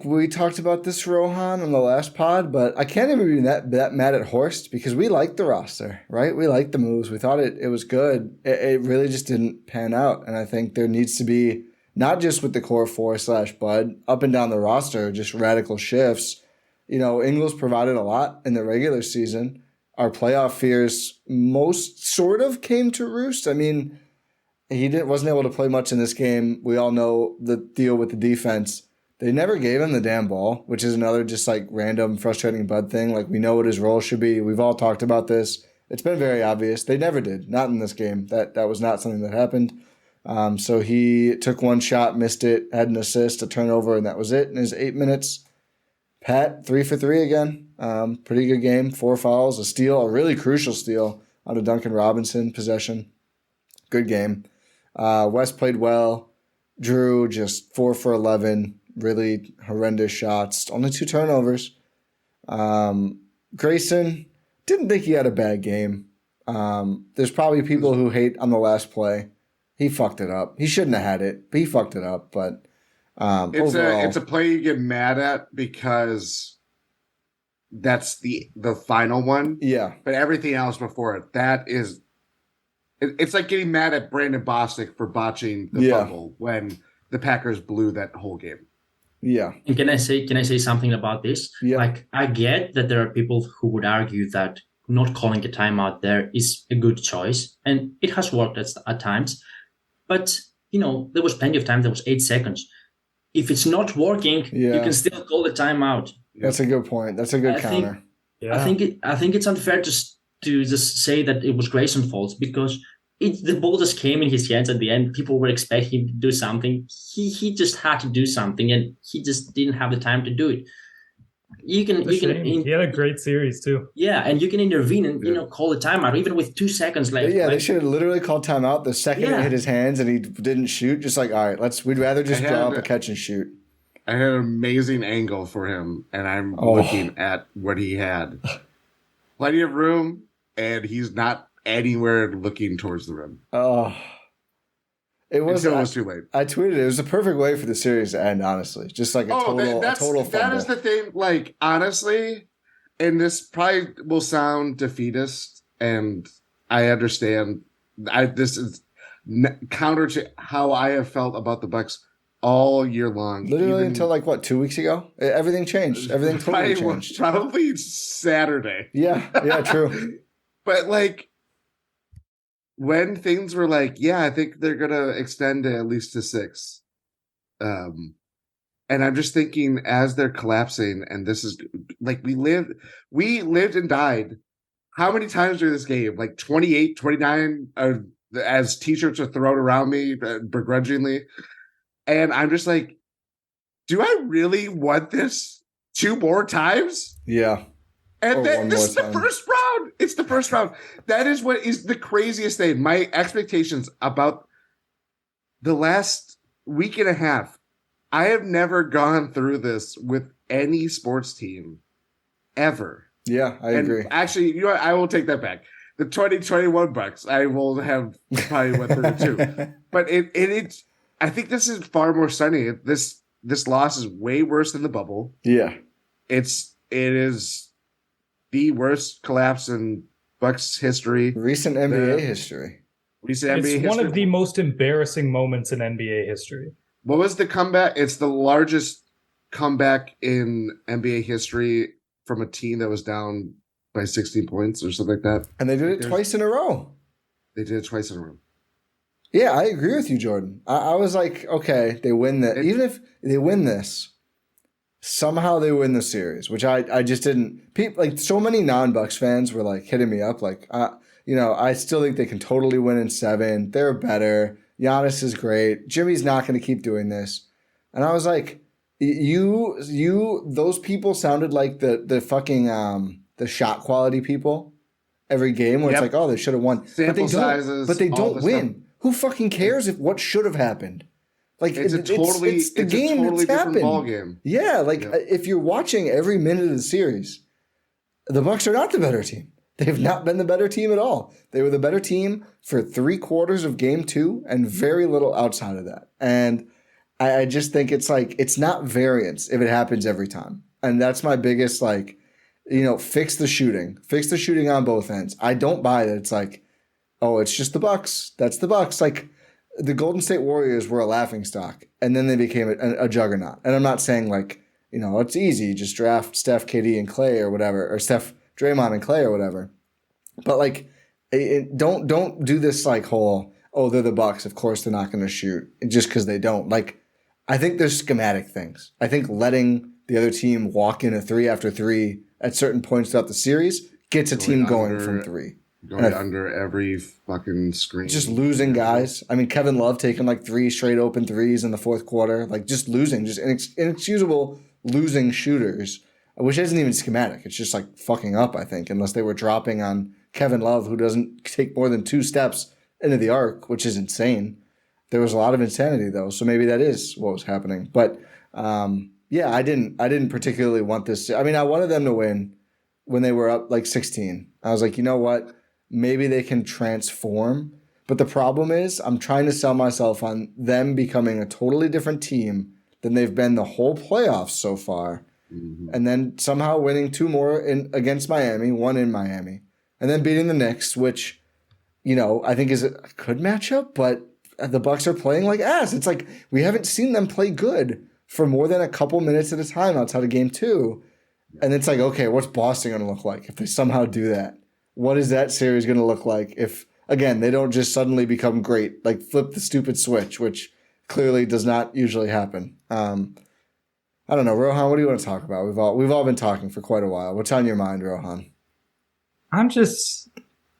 we talked about this, Rohan, on the last pod, but I can't even be that mad at Horst, because we liked the roster, right? We liked the moves. We thought it was good. It really just didn't pan out, and I think there needs to be, not just with the core 4/Bud, up and down the roster, just radical shifts. Ingles provided a lot in the regular season. Our playoff fears most sort of came to roost. I mean, he wasn't able to play much in this game. We all know the deal with the defense. They never gave him the damn ball, which is another just like random frustrating Bud thing. Like, we know what his role should be. We've all talked about this. It's been very obvious. They never did. Not in this game. That was not something that happened. So he took one shot, missed it, had an assist, a turnover, and that was it in his 8 minutes. Pat, 3 for 3 again. Pretty good game. 4 fouls, a steal, a really crucial steal on a Duncan Robinson possession. Good game. West played well. Jrue just 4 for 11. Really horrendous shots. Only 2 turnovers. Grayson, didn't think he had a bad game. There's probably people who hate on the last play. He fucked it up. He shouldn't have had it, but he fucked it up. But overall, it's a play you get mad at because that's the final one. Yeah. But everything else before it, it's like getting mad at Brandon Bostic for botching the fumble when the Packers blew that whole game. Yeah. And can I say something about this? Yeah. Like, I get that there are people who would argue that not calling a timeout there is a good choice, and it has worked at times. But, there was plenty of time. There was 8 seconds. If it's not working, you can still call the timeout. That's a good point. That's a good counter. I think it's unfair to just say that it was Grayson's fault, because the ball just came in his hands at the end. People were expecting him to do something. He just had to do something, and he just didn't have the time to do it. He had a great series too. Yeah, and you can intervene and call a timeout even with 2 seconds left. Yeah, they should have literally called timeout the second it hit his hands and he didn't shoot. Just like, all right, we'd rather just draw up a catch and shoot. I had an amazing angle for him, and I'm looking at what he had. Plenty of room, and he's not anywhere looking towards the rim. Oh. It was too late. I tweeted it was the perfect way for the series to end, honestly. Just like a total fumble. That is the thing. Like, honestly, and this probably will sound defeatist, and I understand. This is counter to how I have felt about the Bucks all year long. Literally until 2 weeks ago, everything changed. Everything totally changed. Probably Saturday. Yeah, true. But when things were I think they're gonna extend at least to 6. And I'm just thinking, as they're collapsing, and this is we lived and died. How many times during this game? 28, 29, as t-shirts are thrown around me begrudgingly. And I'm just do I really want this 2 more times? Yeah. And Or then one this more is the time. first round. It's the first round. That is what is the craziest thing. My expectations about the last week and a half, I have never gone through this with any sports team ever. Yeah, I And agree. actually, you know what? I will take that back. The 2021 Bucks, I will have probably went through it too. But it I think this is far more sunny. This loss is way worse than the bubble. Yeah. It is the worst collapse in Bucks history. Recent NBA history. Recent It's NBA one history. of the most embarrassing moments in NBA history. What was the comeback? It's the largest comeback in NBA history from a team that was down by 16 points or something like that. And they did it twice in a row. They did it twice in a row. Yeah, I agree with you, Jordan. I was like, okay, they win that. Even if they win this, somehow they win the series, which I just didn't. People, like so many non-Bucks fans were like hitting me up, like, I still think they can totally win in 7. They're better. Giannis is great. Jimmy's not going to keep doing this. And I was like, those people sounded like the fucking the shot quality people every game where it's like, oh, they should have won. Sample sizes, but they don't win. Stuff. Who fucking cares if what should have happened? Like it's a totally different ball game. Yeah, if you're watching every minute of the series, the Bucks are not the better team. They've not been the better team at all. They were the better team for 3/4 of game 2 and very little outside of that. And I just think it's not variance if it happens every time. And that's my biggest fix the shooting. Fix the shooting on both ends. I don't buy that it's like, oh, it's just the Bucks. That's the Bucks. Like the Golden State Warriors were a laughingstock, and then they became a juggernaut. And I'm not saying it's easy, just draft Steph, KD, and Clay or whatever, or Steph, Draymond, and Clay or whatever. But don't do this whole, oh, they're the Bucks, of course they're not going to shoot just because they don't. I think there's schematic things. I think letting the other team walk in a 3 after 3 at certain points throughout the series gets a team going from 3. Going under every fucking screen. Just losing guys. I mean, Kevin Love taking 3 straight open threes in the fourth quarter. Just losing. Just inexcusable losing shooters, which isn't even schematic. It's just fucking up, I think, unless they were dropping on Kevin Love, who doesn't take more than 2 steps into the arc, which is insane. There was a lot of insanity, though, so maybe that is what was happening. But, yeah, I didn't particularly want this. I mean, I wanted them to win when they were up 16. I was like, you know what? Maybe they can transform. But the problem is I'm trying to sell myself on them becoming a totally different team than they've been the whole playoffs so far. Mm-hmm. And then somehow winning 2 more against Miami, 1 in Miami. And then beating the Knicks, which, I think is a good matchup, but the Bucks are playing like ass. It's like we haven't seen them play good for more than a couple minutes at a time outside of game 2. And it's like, okay, what's Boston going to look like if they somehow do that? What is that series going to look like if, again, they don't just suddenly become great, flip the stupid switch, which clearly does not usually happen. I don't know, Rohan, what do you want to talk about? We've all been talking for quite a while. What's on your mind, Rohan? I'm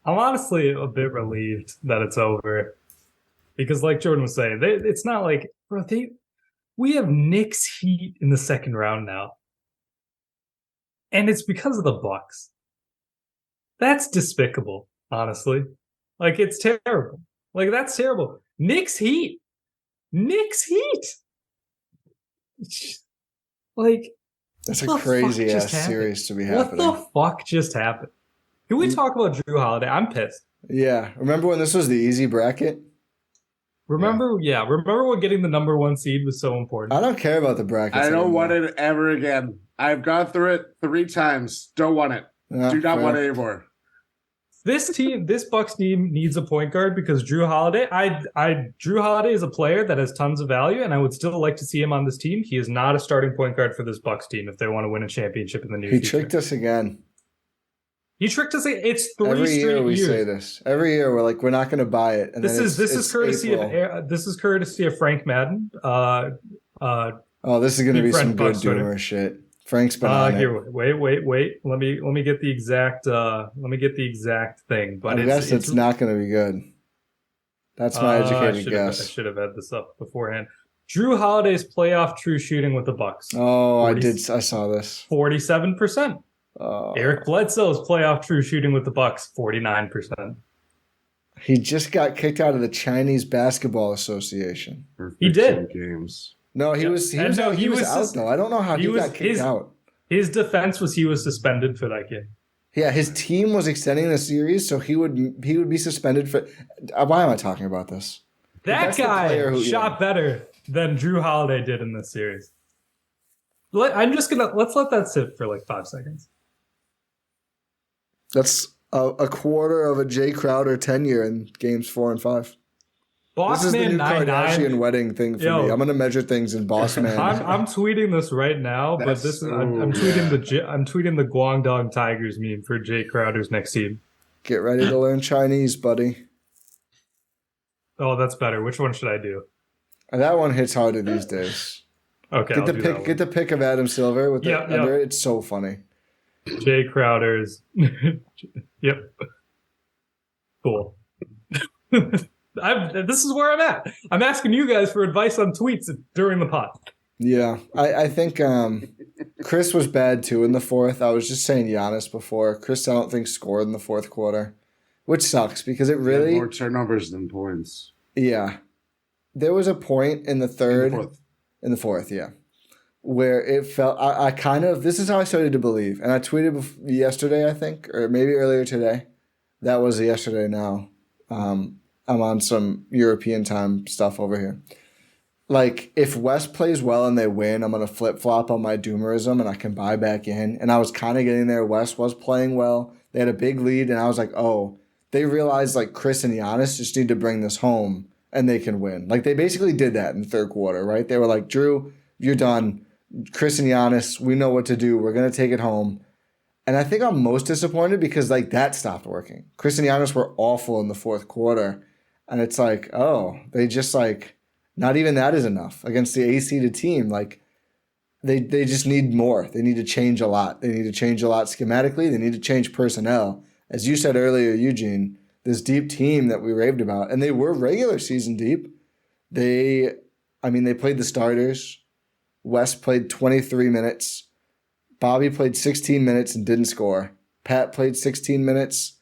honestly a bit relieved that it's over. Because like Jordan was saying, it's not like, bro, we have Knicks Heat in the second round now. And it's because of the Bucks. That's despicable, honestly. It's terrible. That's terrible. Knicks Heat. That's a crazy ass series to be happening. What the fuck just happened? Can we talk about Jrue Holiday? I'm pissed. Yeah. Remember when this was the easy bracket? Remember when getting the number 1 seed was so important? I don't care about the brackets. I don't want it ever again. I've gone through it 3 times. Don't want it. Do not want it anymore. This Bucks team needs a point guard because Jrue Holiday. Jrue Holiday is a player that has tons of value, and I would still like to see him on this team. He is not a starting point guard for this Bucks team if they want to win a championship in the near future. He tricked us again. He tricked us. It's 3 Every straight year we years. say this. Every year we're like, we're not going to buy it. And this is courtesy of Frank Madden. This is going to be some good doomer shit. Frank's been on here, it. Wait. Let me get the exact. Thing. But I guess it's not going to be good. That's my educated guess. I should have had this up beforehand. Jrue Holiday's playoff true shooting with the Bucks. Oh, I saw this. 47%. Eric Bledsoe's playoff true shooting with the Bucks, 49%. He just got kicked out of the Chinese Basketball Association. He did. Games. No, he was out though. I don't know how he got kicked out. His defense was he was suspended for that game. Yeah, his team was extending the series, so he would be suspended for. Why am I talking about this? That guy shot better than Jrue Holiday did in this series. Let's let that sit for like 5 seconds. That's a quarter of a Jay Crowder tenure in games 4 and 5. Boss this is Man the new 99. Kardashian wedding thing for me. I'm gonna measure things in Boss Man. I'm tweeting this right now, but I'm tweeting the Guangdong Tigers meme for Jay Crowder's next team. Get ready to learn Chinese, buddy. Oh, that's better. Which one should I do? That one hits harder these days. Okay, Get the pic of Adam Silver with the under it. It's so funny. Jay Crowder's. Yep. Cool. This is where I'm at. I'm asking you guys for advice on tweets during the pod. Yeah, I think Khris was bad too in the fourth. I was just saying Giannis before. Khris, I don't think scored in the fourth quarter, which sucks because it really more turnovers than points. Yeah, there was a point in the third, in the fourth, yeah, where it felt I kind of this is how I started to believe, and I tweeted yesterday, I think, or maybe earlier today. That was yesterday. Now, I'm on some European time stuff over here. Like, if West plays well and they win, I'm going to flip-flop on my doomerism and I can buy back in. And I was kind of getting there. West was playing well. They had a big lead, and I was like, oh, they realized, like, Khris and Giannis just need to bring this home and they can win. Like, they basically did that in the third quarter, right? They were like, Jrue, you're done. Khris and Giannis, we know what to do. We're going to take it home. And I think I'm most disappointed because, like, that stopped working. Khris and Giannis were awful in the fourth quarter. And it's like, oh, they just, like, not even that is enough against the A-seeded team. Like, they just need more. They need to change a lot. They need to change a lot schematically. They need to change personnel. As you said earlier, Eugene, this deep team that we raved about, and they were regular season deep. They played the starters. West played 23 minutes. Bobby played 16 minutes and didn't score. Pat played 16 minutes.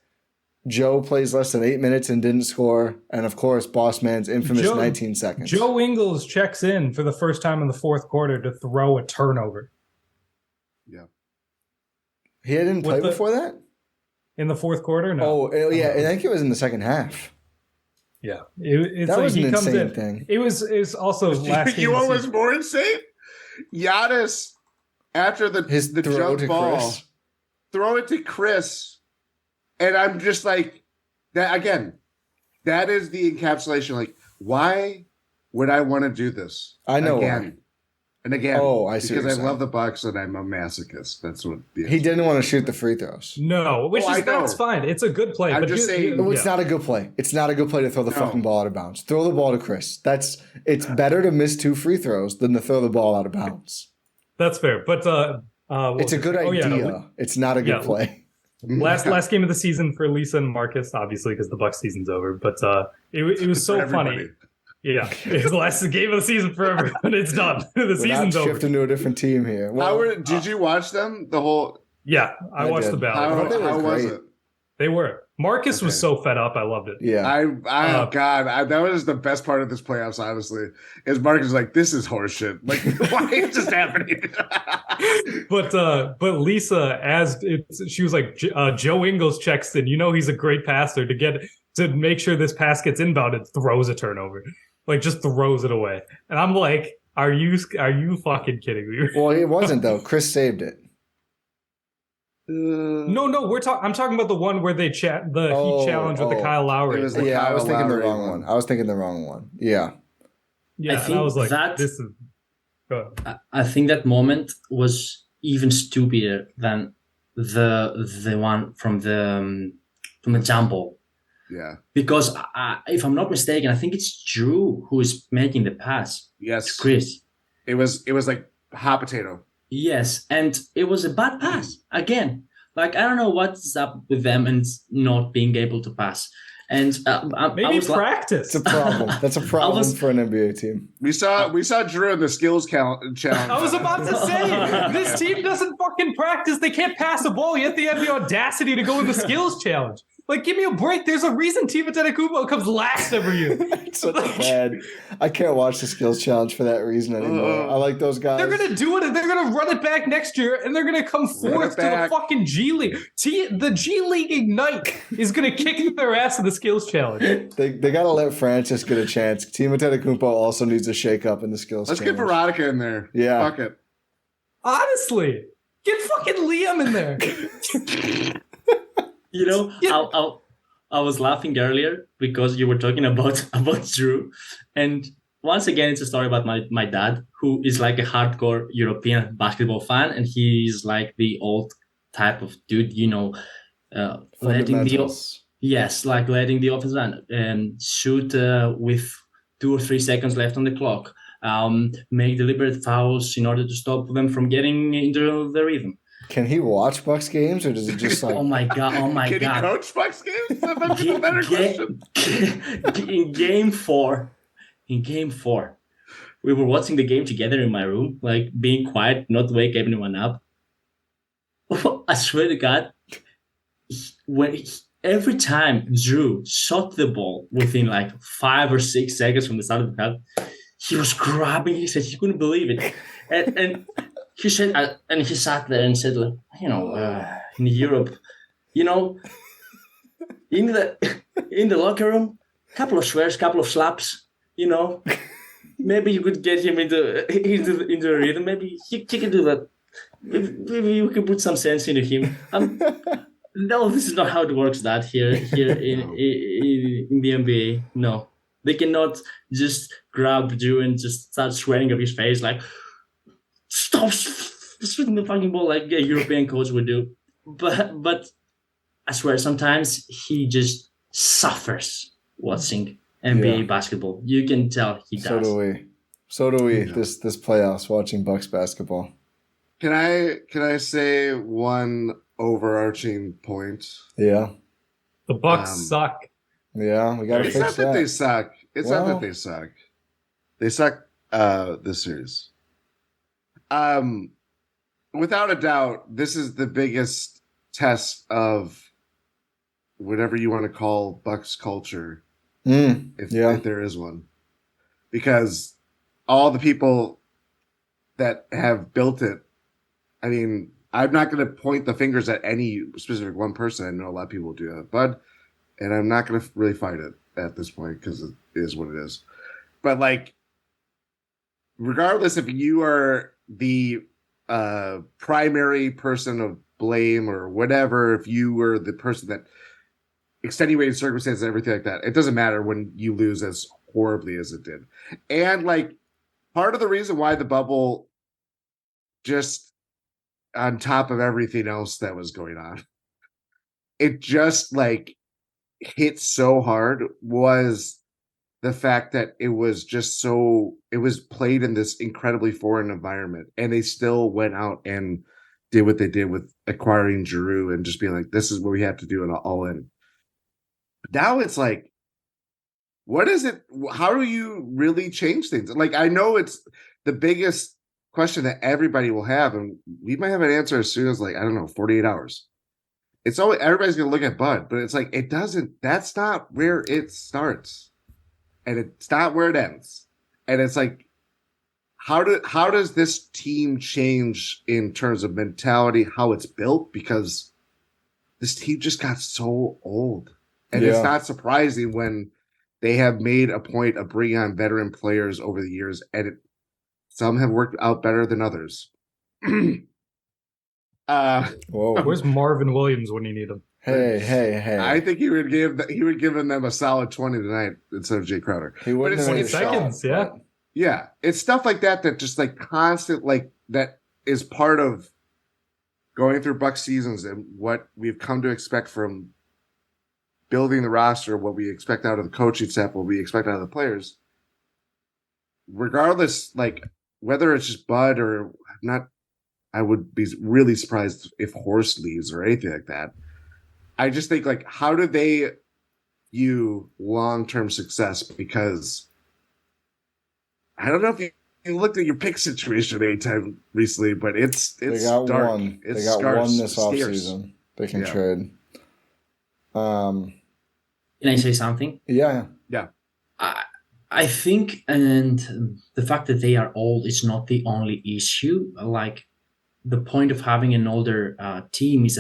Joe plays less than 8 minutes and didn't score. And, of course, Boss Man's infamous 19 seconds. Joe Ingles checks in for the first time in the fourth quarter to throw a turnover. Yeah. He didn't play before that? In the fourth quarter? No. Oh, yeah. I think it was in the second half. Yeah. It's that like was an he comes insane in. Thing. It was also last game. You know what was more insane? Giannis, after the jump ball, Khris. throw it to Khris. And I'm just like, that again, that is the encapsulation. Like, why would I want to do this? I know again why. and again. Oh, I see. Because I love the Bucks and I'm a masochist. That's what he didn't want to shoot the free throws. No, that's fine. It's a good play. I'm just saying, it's not a good play. It's not a good play to throw the fucking ball out of bounds. Throw the ball to Khris. It's better to miss 2 free throws than to throw the ball out of bounds. That's fair, but it's a good idea. It's not a good play. Last game of the season for Lisa and Marcus, obviously, because the Bucks season's over. But it was so funny. Yeah, it's the last game of the season for everyone. It's done. The season's over. Shifting to a different team here. Well, did you watch them? The whole? Yeah, I watched the battle. How was it? They were. Marcus was so fed up. I loved it. Yeah. That was the best part of this playoffs, honestly, is Marcus was like, this is horseshit. Like, why is this happening? But Lisa, she was like, Joe Ingles checks in. You know he's a great passer to make sure this pass gets inbounded, throws a turnover. Like, just throws it away. And I'm like, are you fucking kidding me? Well, it wasn't, though. Khris saved it. No, I'm talking about the one where they heat challenge with the Kyle Lowry. I was thinking the wrong one. Yeah. Yeah, I was like, this is. I think that moment was even stupider than the one from the jump ball. Yeah. Because if I'm not mistaken, I think it's Jrue who is making the pass. Yes. To Khris. It was like hot potato. Yes, and it was a bad pass again. Like, I don't know what's up with them and not being able to pass. And Maybe practice. It's a problem. That's a problem was- for an NBA team. We saw Jrue in the skills challenge. I was about to say, this team doesn't fucking practice. They can't pass a ball, yet they have the audacity to go in the skills challenge. Like, give me a break. There's a reason Ti Antetokounmpo comes last every year. It's so bad. I can't watch the skills challenge for that reason anymore. I like those guys. They're going to do it, and they're going to run it back next year, and they're going to come fourth to the fucking G League. The G League Ignite is going to kick their ass in the skills challenge. They got to let Francis get a chance. Ti Antetokounmpo also needs a shake-up in the skills Let's challenge. get Veronica in there. Yeah. Fuck it. Honestly, get fucking Liam in there. You know, I was laughing earlier because you were talking about Jrue, and once again, it's a story about my dad, who is like a hardcore European basketball fan, and he's like the old type of dude, you know, letting the offense run and shoot with 2 or 3 seconds left on the clock, make deliberate fouls in order to stop them from getting into the rhythm. Can he watch Bucks games, or does it just like... Oh my god! Can he coach Bucks games? That's a better question. In game four, we were watching the game together in my room, like being quiet, not wake anyone up. I swear to God, every time Jrue shot the ball within like 5 or 6 seconds from the start of the half, he was grabbing his head. He couldn't believe it, and he said, and he sat there and said, like, you know, in Europe, you know, in the locker room, couple of swears, couple of slaps, you know, maybe you could get him into a rhythm. Maybe he can do that. Maybe you can put some sense into him. No, this is not how it works. That here in the NBA, no, they cannot just grab Jrue and just start swearing at his face like, stop shooting the fucking ball like a European coach would do. But I swear, sometimes he just suffers watching NBA basketball. You can tell he does. So do we. Yeah. This playoffs watching Bucks basketball. Can I say one overarching point? Yeah. The Bucks suck. Yeah, we got to It's fix not that they suck. It's not Well- that they suck. They suck this series. Without a doubt, this is the biggest test of whatever you want to call Bucks culture, if there is one. Because all the people that have built it, I mean, I'm not going to point the fingers at any specific one person. I know a lot of people do that, but, and I'm not going to really fight it at this point because it is what it is. But like, regardless if you are the primary person of blame or whatever, if you were the person that extenuated circumstances and everything like that, it doesn't matter when you lose as horribly as it did. And like, part of the reason why the bubble, just on top of everything else that was going on, it just like hit so hard, was the fact that it was played in this incredibly foreign environment, and they still went out and did what they did with acquiring Jrue and just being like, this is what we have to do, and all in. Now it's like, what is it? How do you really change things? Like, I know it's the biggest question that everybody will have, and we might have an answer as soon as, like, I don't know, 48 hours. It's always, everybody's going to look at Bud, but it's like, that's not where it starts. And it's not where it ends. And it's like, how does this team change in terms of mentality, how it's built? Because this team just got so old. And it's not surprising when they have made a point of bringing on veteran players over the years, and some have worked out better than others. Whoa. Where's Marvin Williams when you need him? Hey. I think he would give them a solid 20 tonight instead of Jay Crowder. He wouldn't it's have 20 made a seconds, shot, yeah. but- Yeah, it's stuff like that just like constant, like that is part of going through Bucks seasons and what we've come to expect from building the roster, what we expect out of the coaching staff, what we expect out of the players. Regardless, like whether it's just Bud or not, I would be really surprised if Horst leaves or anything like that. I just think, like, how do they you long-term success, because I don't know if you looked at your pick situation anytime recently, but it's They got dark. one. It's They got scarce. one this It's scarce. offseason. They can Yeah. trade. Can I say something? Yeah. I think, and the fact that they are old is not the only issue. Like, the point of having an older team is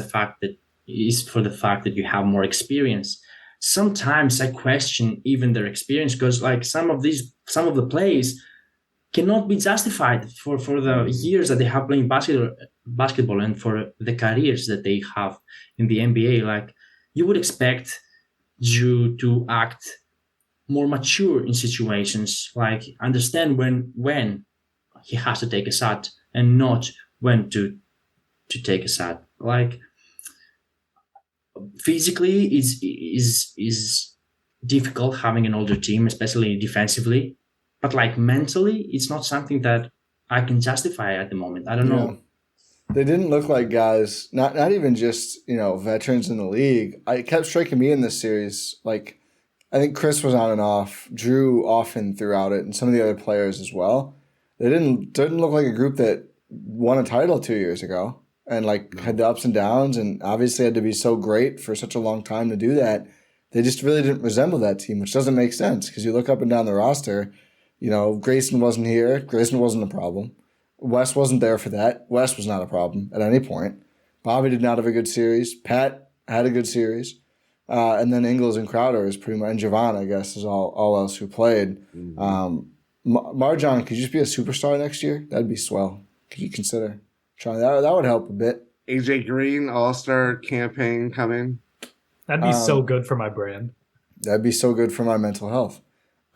for the fact that you have more experience. Sometimes I question even their experience, because like some of the plays cannot be justified for the years that they have playing basketball and for the careers that they have in the NBA. Like, you would expect Jrue to act more mature in situations, like understand when he has to take a shot and not when to take a shot. Like, physically is difficult having an older team, especially defensively, but like mentally it's not something that I can justify at the moment. I don't know. They didn't look like guys, not even just, veterans in the league. It kept striking me in this series, like, I think Khris was on and off, Jrue often throughout it, and some of the other players as well. They didn't look like a group that won a title 2 years ago and had the ups and downs, and obviously had to be so great for such a long time to do that. They just really didn't resemble that team, which doesn't make sense because you look up and down the roster. Grayson wasn't here. Grayson wasn't a problem. Wes wasn't there for that. Wes was not a problem at any point. Bobby did not have a good series. Pat had a good series. And then Ingles and Crowder is pretty much, and Javon, I guess, is all else who played. Marjon, could you just be a superstar next year? That'd be swell. Could you consider trying that? That would help a bit. AJ Green, All-Star campaign coming. That'd be so good for my brand. That'd be so good for my mental health.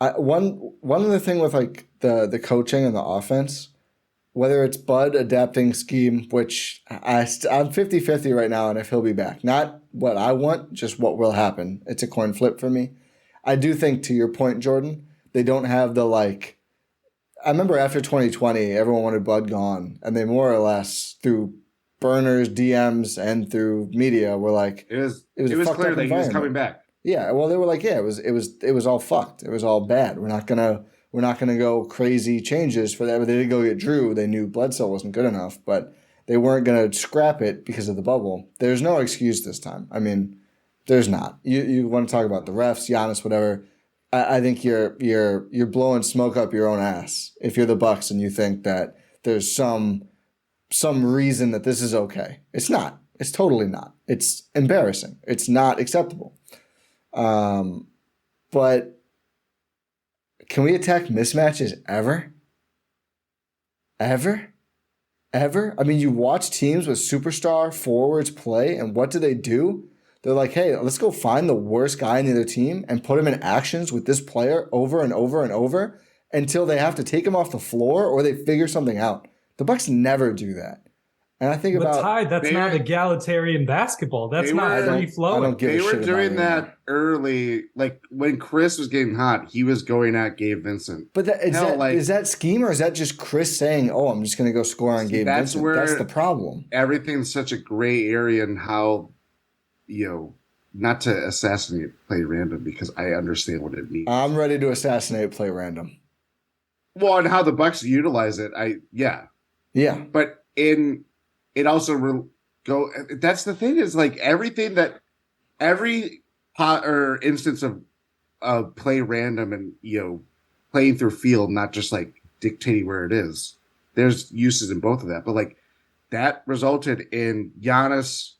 One other thing with the coaching and the offense, whether it's Bud adapting scheme, which I'm 50-50 right now, and if he'll be back. Not what I want, just what will happen. It's a coin flip for me. I do think, to your point, Jordan, they don't have the I remember after 2020, everyone wanted Bud gone, and they more or less, through burners, DMs, and through media, were like, it was fucked clear up that he was environment. coming back. Yeah, well, they were like, it was all fucked. It was all bad. We're not gonna go crazy changes for that. But they did go get Jrue. They knew Bledsoe wasn't good enough, but they weren't gonna scrap it because of the bubble. There's no excuse this time. I mean, there's not. You want to talk about the refs, Giannis, whatever. I think you're blowing smoke up your own ass if you're the Bucks and you think that there's some reason that this is okay. It's not. It's totally not. It's embarrassing. It's not acceptable. But can we attack mismatches ever? Ever? I mean, you watch teams with superstar forwards play, and what do? They're like, hey, let's go find the worst guy in the other team and put him in actions with this player over and over and over until they have to take him off the floor or they figure something out. The Bucks never do that. And I think But Ty, that's not egalitarian basketball. That's not free flowing. They were doing that early, like when Khris was getting hot, he was going at Gabe Vincent. But is that scheme, or is that just Khris saying, "Oh, I'm just going to go score on Gabe Vincent"? That's the problem. Everything's such a gray area in how, not to assassinate play random, because I understand what it means. I'm ready to assassinate play random. Well, and how the Bucks utilize it, yeah. But it also that's the thing, is like every pot or instance of play random and playing through field, not just like dictating where it is. There's uses in both of that, but like that resulted in Giannis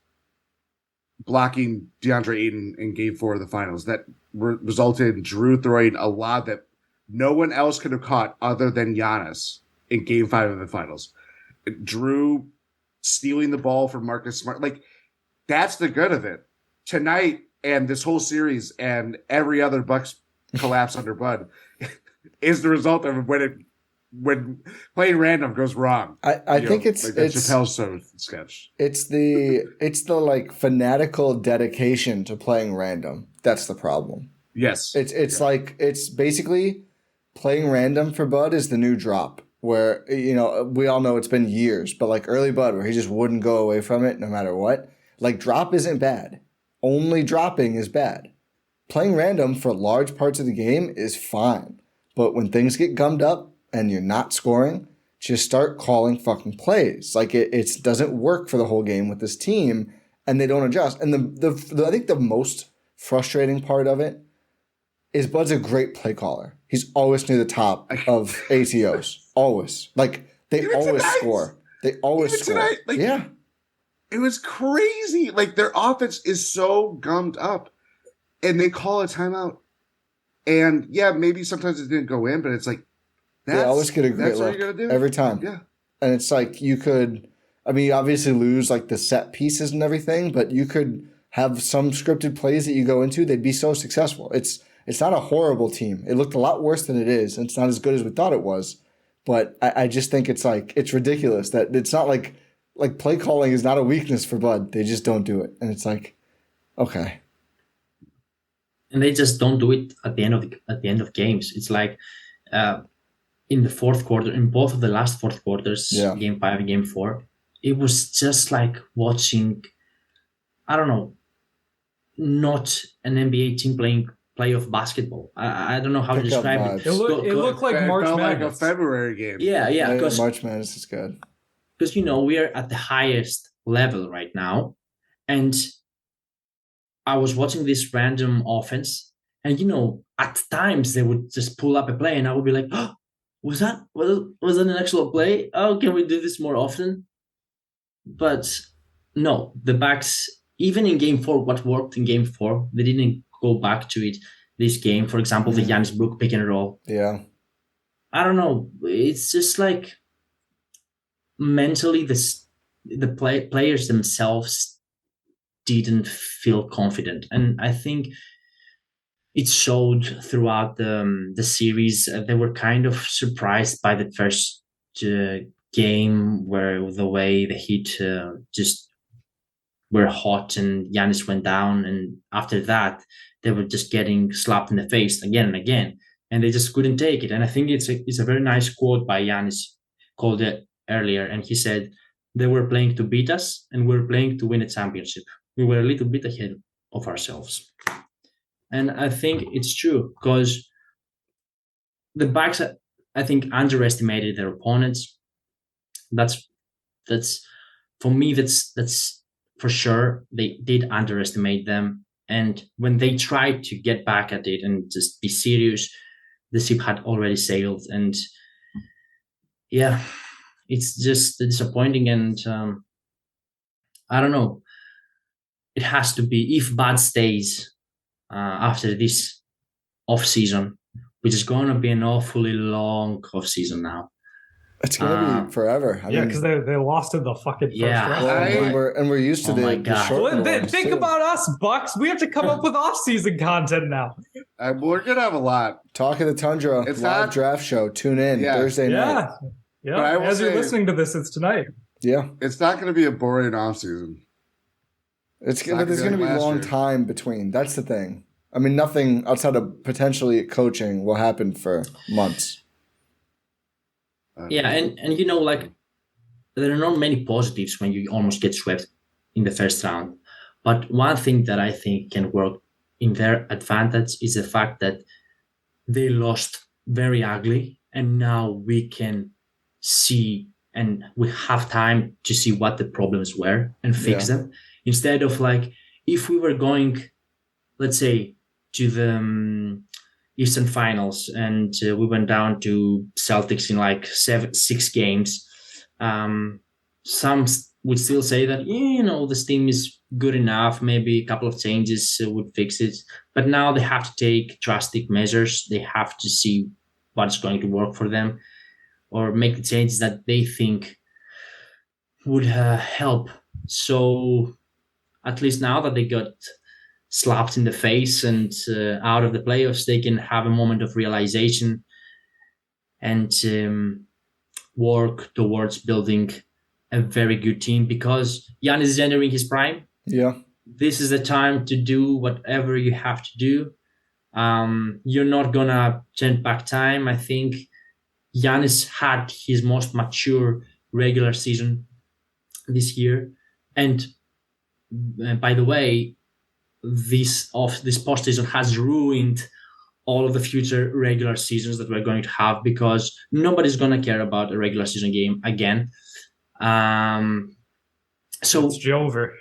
blocking DeAndre Ayton in Game 4 of the Finals. That resulted in Jrue throwing a lob that no one else could have caught other than Giannis in Game 5 of the Finals. Jrue stealing the ball from Marcus Smart. Like, that's the good of it. Tonight and this whole series and every other Bucks collapse under Bud is the result of when playing random goes wrong. I think it's like that Chappelle Show sketch. It's the like fanatical dedication to playing random. That's the problem. Yes. It's basically playing random for Bud is the new drop, where we all know it's been years, but like early Bud, where he just wouldn't go away from it no matter what. Like, drop isn't bad. Only dropping is bad. playing random for large parts of the game is fine. But when things get gummed up and you're not scoring, just start calling fucking plays. Like it doesn't work for the whole game with this team, and they don't adjust. And the I think the most frustrating part of it is Bud's a great play caller. He's always near the top of ATOs. Always. Like they Even always tonight. score. They always Even score. tonight, like- yeah. It was crazy. Like their offense is so gummed up, and they call a timeout. And yeah, maybe sometimes it didn't go in, but it's like They always get a great that's what look you're gonna do every time. Yeah, And it's like you could, I mean, you obviously lose like the set pieces and everything, but you could have some scripted plays that you go into. They'd be so successful. It's not a horrible team. It looked a lot worse than it is. And it's not as good as we thought it was. But I just think it's like, it's ridiculous that it's not like play calling is not a weakness for Bud. They just don't do it. And it's like, okay. And they just don't do it at the end of games. It's like in the fourth quarter, in both of the last fourth quarters, Yeah. Game 5 and Game 4, it was just like watching, I don't know, not an NBA team playing playoff basketball. I don't know how to Pick up describe vibes. it. It looked like it March felt like a Madness. February game. Yeah, Yeah, because March Madness is good. you know we are at the highest level right now, and I was watching this random offense, and you know at times they would just pull up a play, and I would be like, "Oh, was that an actual play? Oh, can we do this more often?" But no, the Bucks, even in Game 4, what worked in Game 4, they didn't go back to it this game. For example, the Giannis Brook pick and roll. Yeah. I don't know. It's just like mentally, the players themselves didn't feel confident, and I think it showed throughout the series. They were kind of surprised by the first game, where the way the Heat just were hot and Giannis went down, and after that they were just getting slapped in the face again and again, and they just couldn't take it. And I think it's a very nice quote by Giannis, called it earlier, and he said, "They were playing to beat us, and we were playing to win a championship. We were a little bit ahead of ourselves." And I think it's true, because the Bucks, I think, underestimated their opponents. That's for me. That's for sure. They did underestimate them, and when they tried to get back at it and just be serious, the ship had already sailed. And yeah, it's just disappointing. And I don't know. It has to be, if Bud stays after this offseason, which is going to be an awfully long offseason now. It's going to be forever. Yeah, because they lost in the fucking first round. Well, and we're used to Oh my the God. short ones Think too. about us, Bucks. We have to come up with off-season content now. We're gonna have a lot. Talk of the Tundra It's live not- draft show. Tune in Yeah. Thursday night. Yeah. But I will As you're say- listening to this, it's tonight. Yeah. It's not going to be a boring offseason. There's not going to gonna be be like a last long year. time between. That's the thing. I mean, nothing outside of potentially coaching will happen for months. Yeah, and you know, like, there are not many positives when you almost get swept in the first round. But one thing that I think can work in their advantage is the fact that they lost very ugly, and now we can see, and we have time to see what the problems were and fix them. Instead of, like, if we were going, let's say, to the Eastern Finals, and we went down to Celtics in like 6 games, some would still say that, you know, this team is good enough, maybe a couple of changes would fix it. But now they have to take drastic measures. They have to see what's going to work for them, or make the changes that they think would help. So at least now that they got slapped in the face and out of the playoffs, they can have a moment of realization and work towards building a very good team, because Giannis is entering his prime. Yeah. This is the time to do whatever you have to do. You're not gonna turn back time. I think Giannis had his most mature regular season this year. And by the way, this postseason has ruined all of the future regular seasons that we're going to have, because nobody's going to care about a regular season game again. So It's over.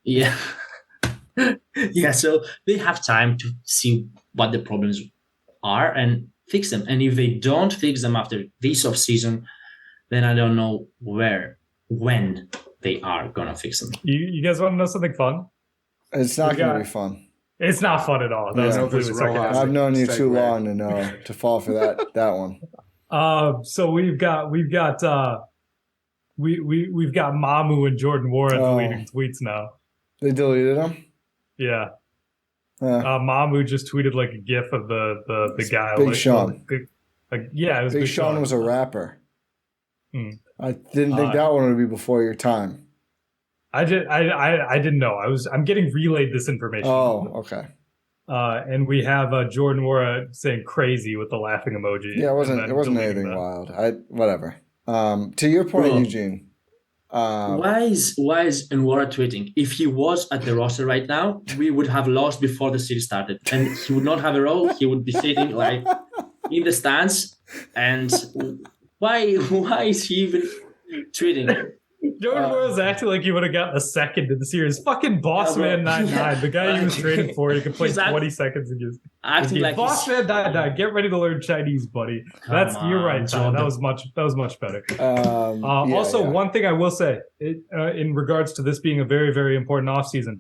yeah. Yeah, so they have time to see what the problems are and fix them. And if they don't fix them after this offseason, then I don't know when they are going to fix them. You guys want to know something fun? It's not going to be fun. It's not fun at all. That was Yeah. completely sarcastic. I've known you too long to know to fall for that one. So we've got Mamu and Jordan Warren deleting tweets now. They deleted them? Yeah. Mamu just tweeted like a gif of the guy. Big like, Sean. Yeah, it was Big Sean was a rapper. I didn't think that one would be before your time. I didn't know. I'm getting relayed this information. Oh, okay. And we have Jordan Wara saying crazy with the laughing emoji. Yeah, it wasn't anything wild. Whatever. To your point, Eugene. Why is Nwora tweeting? If he was at the roster right now, we would have lost before the series started, and he would not have a role. He would be sitting like in the stands. And why is he even tweeting? Jordan was acting like he would have gotten a second in the series. Fucking Bossman 99, the guy he was traded for, he could play 20 seconds and just acting like Bossman 99. Get ready to learn Chinese, buddy. You're right, Tom. That was much better. One thing I will say in regards to this being a very, very important offseason,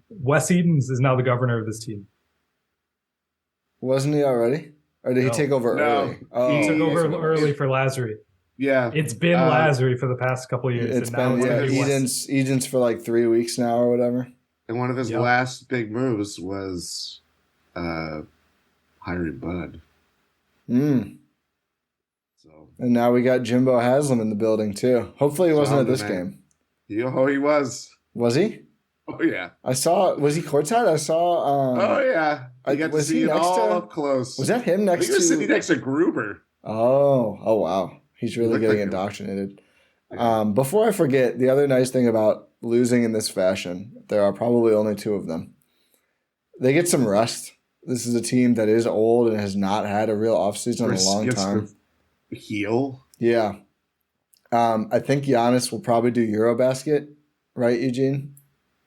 Wes Edens is now the governor of this team. Wasn't he already? Or did he take over early? He took over early for Lazary. Yeah, it's been Lazary for the past couple of years. It's been Edens for like 3 weeks now or whatever. And one of his last big moves was hiring Bud. So, and now we got Jimbo Haslam in the building too. Hopefully he wasn't at this game. He was. Was he? Oh yeah. Was he courtside? I saw. Oh yeah. I got to see it all up close. Was that him next to? He was sitting next to Gruber. Oh wow. He's really getting indoctrinated. Before I forget, the other nice thing about losing in this fashion, there are probably only two of them. They get some rest. This is a team that is old and has not had a real offseason in a long time. Heal. Yeah. I think Giannis will probably do Eurobasket, right, Eugene?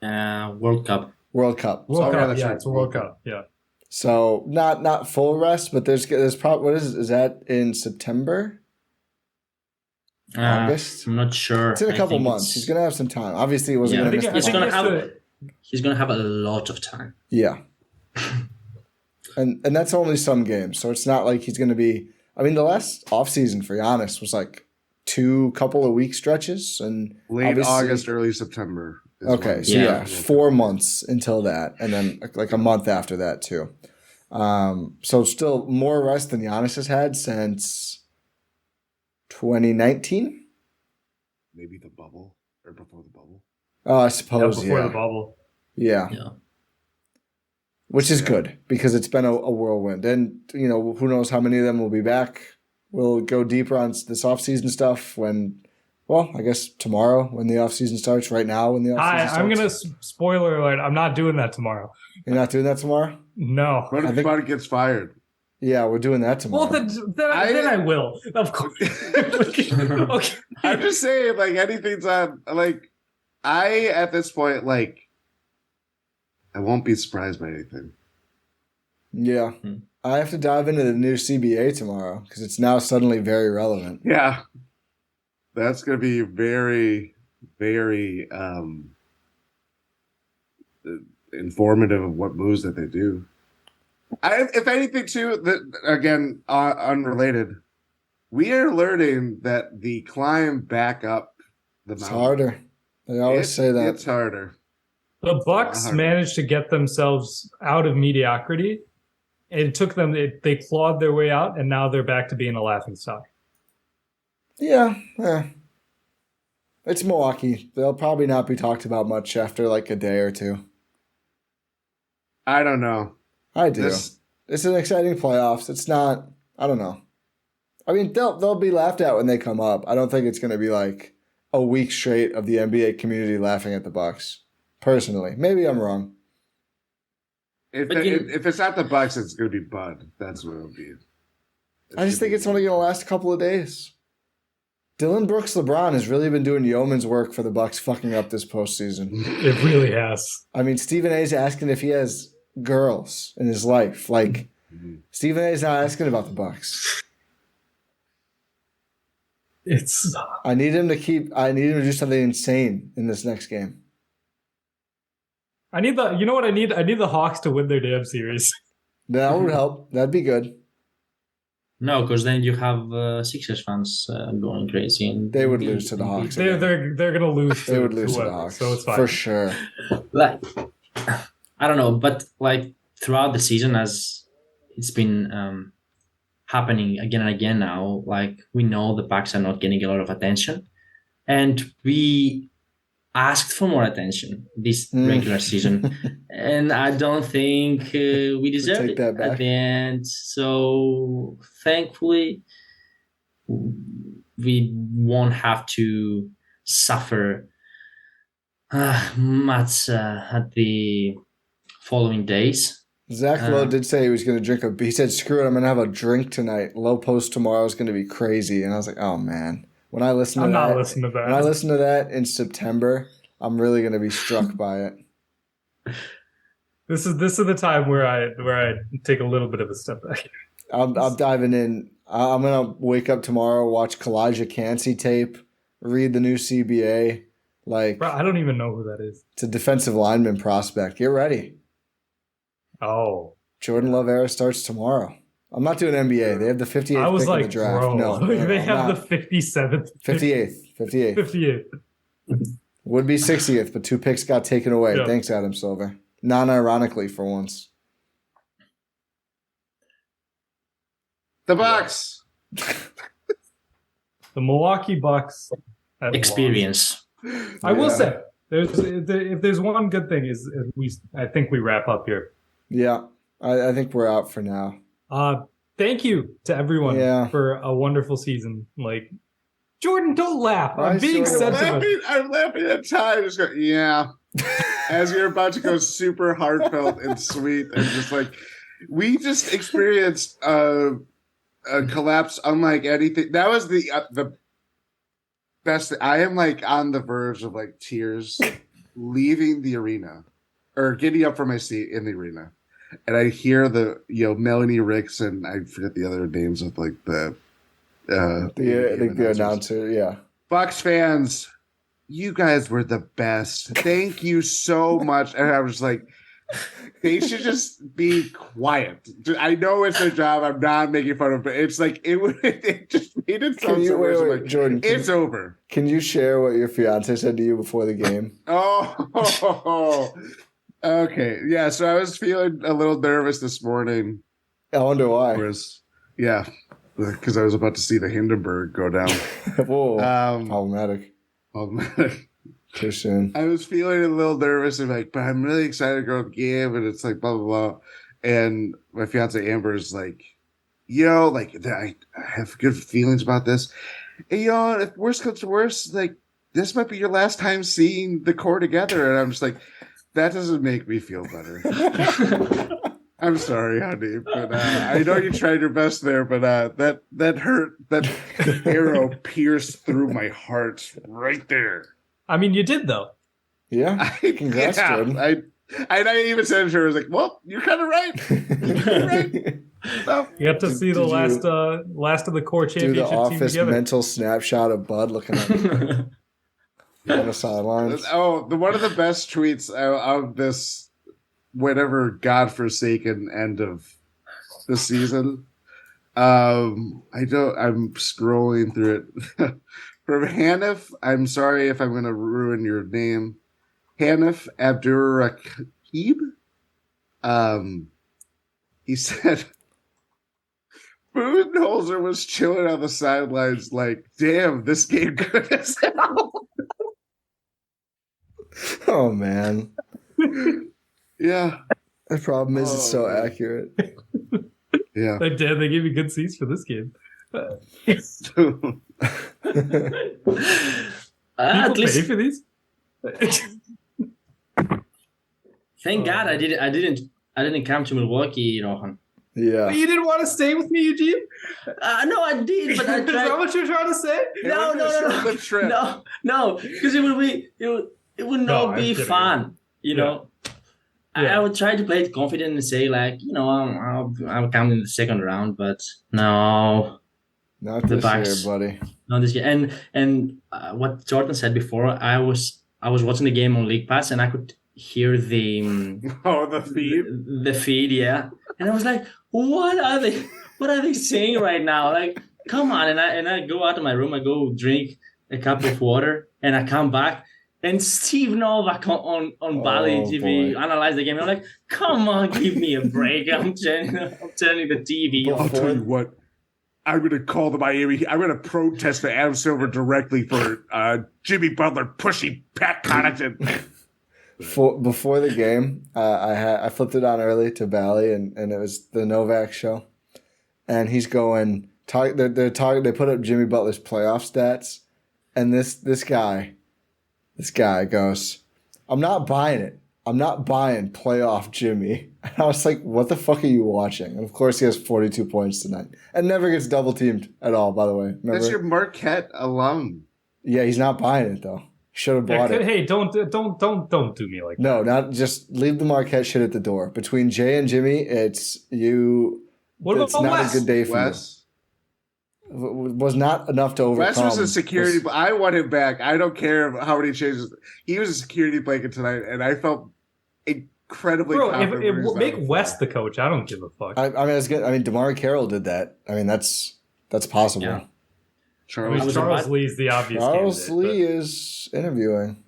World Cup. World Cup. It's a World Cup. Yeah. So not full rest, but there's probably what is that in September? August? I'm not sure. It's in a couple months. He's gonna have some time. Obviously, he wasn't gonna miss. He's gonna have a lot of time. Yeah, and that's only some games, so it's not like he's gonna be. I mean, the last offseason for Giannis was like couple of week stretches, and late August, early September. Okay, so 4 months until that, and then like a month after that too. So still more rest than Giannis has had since 2019? Maybe the bubble or before the bubble. Oh, I suppose before the bubble. Yeah. Which is good because it's been a whirlwind, and who knows how many of them will be back. We'll go deeper on this offseason stuff I guess tomorrow when the offseason starts. Right now when the offseason starts. I'm gonna spoiler alert. I'm not doing that tomorrow. You're not doing that tomorrow? No. What if Bud gets fired? Yeah, we're doing that tomorrow. Well, then I will. Of course. Okay. I'm just saying, like, anything's on. Like, at this point, like, I won't be surprised by anything. Yeah. I have to dive into the new CBA tomorrow because it's now suddenly very relevant. Yeah. That's going to be very, very informative of what moves that they do. If anything, too, again, unrelated, we are learning that the climb back up the mountain. It's harder. They always say that. It's harder. The Bucks managed to get themselves out of mediocrity. It took them, they clawed their way out, and now they're back to being a laughingstock. Yeah. It's Milwaukee. They'll probably not be talked about much after like a day or two. I don't know. I do. It's an exciting playoffs. It's not. I don't know. I mean, they'll be laughed at when they come up. I don't think it's going to be like a week straight of the NBA community laughing at the Bucks. Personally, maybe I'm wrong. If it's not the Bucks, it's going to be Bud. That's what it'll be. I just think it's only going to last a couple of days. Dylan Brooks LeBron has really been doing yeoman's work for the Bucks, fucking up this postseason. It really has. I mean, Stephen A.'s asking if he has girls in his life. Like, Stephen A.'s not asking about the Bucks. I need him to do something insane in this next game. You know what I need? I need the Hawks to win their damn series. That would help. That'd be good. No, because then you have Sixers fans going crazy. And they would lose to the Hawks. They're going to lose. They would lose to the Hawks. So it's fine. For sure. Like, I don't know, but like throughout the season, as it's been happening again and again now, like we know the Bucks are not getting a lot of attention. And we asked for more attention this regular season. And I don't think we deserve it at the end. So thankfully, we won't have to suffer much at the following days. Zach Lowe did say he was going to drink he said, screw it, I'm going to have a drink tonight. Low post tomorrow is going to be crazy. And I was like, oh, man. When I listen to I'm that, not listening to that. When I listen to that in September, I'm really going to be struck by it. This is the time where I take a little bit of a step back. I'm diving in. I'm going to wake up tomorrow, watch Kalijah Cansey tape, read the new CBA. Like, bro, I don't even know who that is. It's a defensive lineman prospect. Get ready. Oh. Jordan Love era starts tomorrow. I'm not doing NBA. They have the 58th I was pick like, in the draft. bro, No, they have the 57th. 58th. Would be 60th, but 2 picks got taken away. Yeah. Thanks, Adam Silver. Non-ironically for once. The Bucks. The Milwaukee Bucks experience. I will say, if there's one good thing is I think we wrap up here. Yeah, I think we're out for now. Thank you to everyone for a wonderful season. Like, Jordan, don't laugh. I'm being sensitive. I'm laughing at Ty. Just go, as you're about to go super heartfelt and sweet, and just like we just experienced a collapse unlike anything. That was the best. I am like on the verge of like tears leaving the arena or getting up from my seat in the arena. And I hear the Melanie Ricks and I forget the other names of like the announcer. Yeah, Bucks fans, you guys were the best. Thank you so much. And I was like, they should just be quiet. I know it's their job. I'm not making fun of it, but it's like it just made it sound so weird. Like, Jordan, it's over. Can you share what your fiance said to you before the game? Okay. Yeah, so I was feeling a little nervous this morning. I wonder why. Because I was about to see the Hindenburg go down. Whoa, problematic. Too soon. I was feeling a little nervous and like, but I'm really excited to go to the game, and it's like blah blah blah. And my fiance Amber is like, I have good feelings about this. And if worst comes to worst, like this might be your last time seeing the core together. And I'm just like, that doesn't make me feel better. I'm sorry, honey, but I know you tried your best there, but that hurt. That arrow pierced through my heart right there. I mean, you did though. Yeah, congrats, Jordan. I even said to her, I was like, "Well, you're kind of right. You're right." So, you have to see the last of the core championship do the office team together. Mental snapshot of Bud looking up on the sidelines. Oh, one of the best tweets of this whatever godforsaken end of the season. I'm scrolling through it. From Hanif, I'm sorry if I'm going to ruin your name. Hanif Abdurraqib. He said, Budenholzer was chilling on the sidelines like, damn, this game good as hell. Oh, man. Yeah. The problem is it's so accurate. Yeah. They did. They gave me good seats for this game. At least pay for these. Thank God I didn't I didn't come to Milwaukee, Rohan. Yeah. But you didn't want to stay with me, Eugene? No, I did, but I Is that tried. what you're trying to say? No, because it would No, not I'm be kidding. fun. You Yeah. know, Yeah. I would try to play it confident and say like, I'll come in the second round, but no, Not the this Bucks. year, buddy. not this year. And what Jordan said before, I was watching the game on League Pass and I could hear the The feed. yeah, and I was like, what are they saying right now? Like, come on! And I go out of my room, I go drink a cup of water, and I come back. And Steve Novak on Bali TV boy. analyzed the game. I'm like, come on, give me a break. I'm turning the TV I'll off. tell you what. I'm going to call the Miami. I'm going to protest the Adam Silver directly for Jimmy Butler pushing Pat Connaughton. Before the game, I flipped it on early to Bally, and it was the Novak show, and he's going. They put up Jimmy Butler's playoff stats, and this guy goes, "I'm not buying it. I'm not buying playoff Jimmy." And I was like, "What the fuck are you watching?" And of course, he has 42 points tonight, and never gets double teamed at all. By the way, remember? That's your Marquette alum. Yeah, he's not buying it though. Should have bought it. Hey, don't do me like that. No, not just leave the Marquette shit at the door. Between Jay and Jimmy, it's you. What it's about not Wes? a good day for Wes. you. Was not enough to overcome. Wes was a security. I want him back. I don't care how many changes. He was a security blanket tonight, and I felt incredibly. Bro, confident when he was make on the West floor. the coach. I don't give a fuck. I mean, it's good. I mean, DeMar Carroll did that. I mean, that's possible. Yeah. Charles. Charles Lee's the obvious Charles candidate, Lee is interviewing.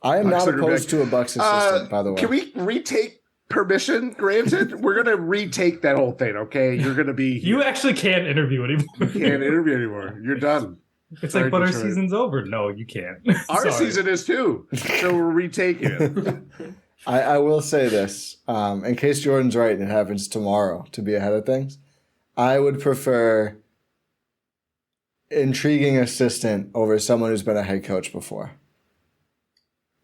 I am Bucks not are opposed back. to a Bucks assistant, by the way. Can we retake permission granted? We're gonna retake that whole thing. Okay, you're gonna be. You actually can't interview anymore. You can't interview anymore. You're done. It's Sorry, like, but our Detroit. season's over. No, you can't. Our Sorry. season is too, so we're retaking it. I will say this, in case Jordan's right and it happens tomorrow to be ahead of things, I would prefer intriguing assistant over someone who's been a head coach before.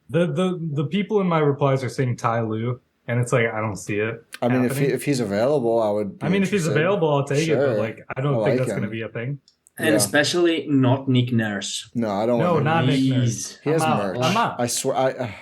The people in my replies are saying Ty Lue, and it's like I don't see it. I mean, happening. if he's available, I would. Be I mean, if he's interested. available, I'll take it. Sure. But like, I don't I think like that's him. going to be a thing. And Yeah. especially not Nick Nurse. No, I don't. No, want him. not Nick Please. Nurse. He has I'm merch. out. I'm out. I swear,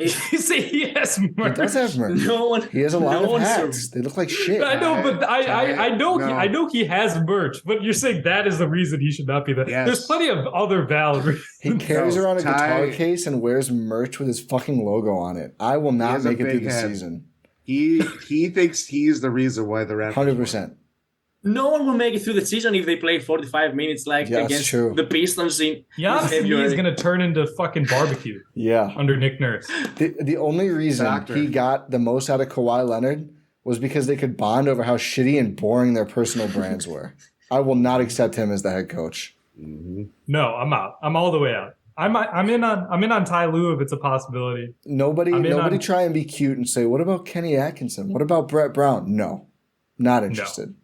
You say he has he merch. does have merch. No one. He has a lot no of one hats. They look like shit. I know, but I know No. I know he has merch. But you're saying that is the reason he should not be there. Yes. There's plenty of other valid reasons. He carries No, around a guitar Ty- case and wears merch with his fucking logo on it. I will not has a make it through big the head. season. He thinks he's the reason why the Raptors. 100%. No one will make it through the season if they play 45 minutes like Yeah, that's against true. the Pistons in Giannis to me February. is going to turn into fucking barbecue Yeah. under Nick Nurse. The only reason Doctor. he got the most out of Kawhi Leonard was because they could bond over how shitty and boring their personal brands were. I will not accept him as the head coach. No, I'm out. I'm all the way out. I'm in on Ty Lue if it's a possibility. Nobody I'm in on- try and be cute and say, what about Kenny Atkinson? What about Brett Brown? No. Not interested.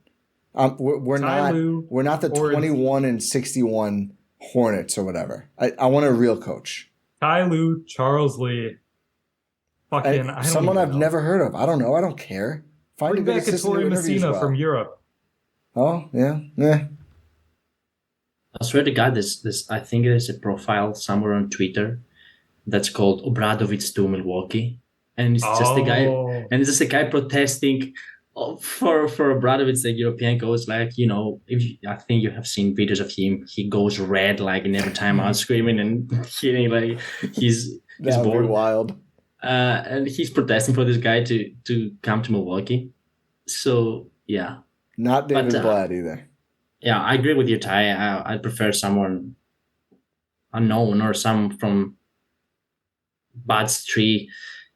We're Ty not Lue we're not the or- 21-61 Hornets or whatever. I want a real coach. Ty Lue, Charles Lee, fucking And I don't someone even I've know. never heard of. I don't know. I don't care. Find Bring a good back a assistant who Torrey interviews Messina well. from Europe. Oh, yeah. Yeah. I swear to God, this I think there's a profile somewhere on Twitter that's called Obradovic to Milwaukee, and it's just a guy, Oh. and it's just a guy protesting for Obradovic, the European coach. Like I think you have seen videos of him. He goes red like in every time out, screaming and hitting like he's That would be bored. wild. And he's protesting for this guy to come to Milwaukee. So yeah. Not David But, Blatt either. Yeah, I agree with you, Ty. I'd prefer someone unknown or some from Bud's tree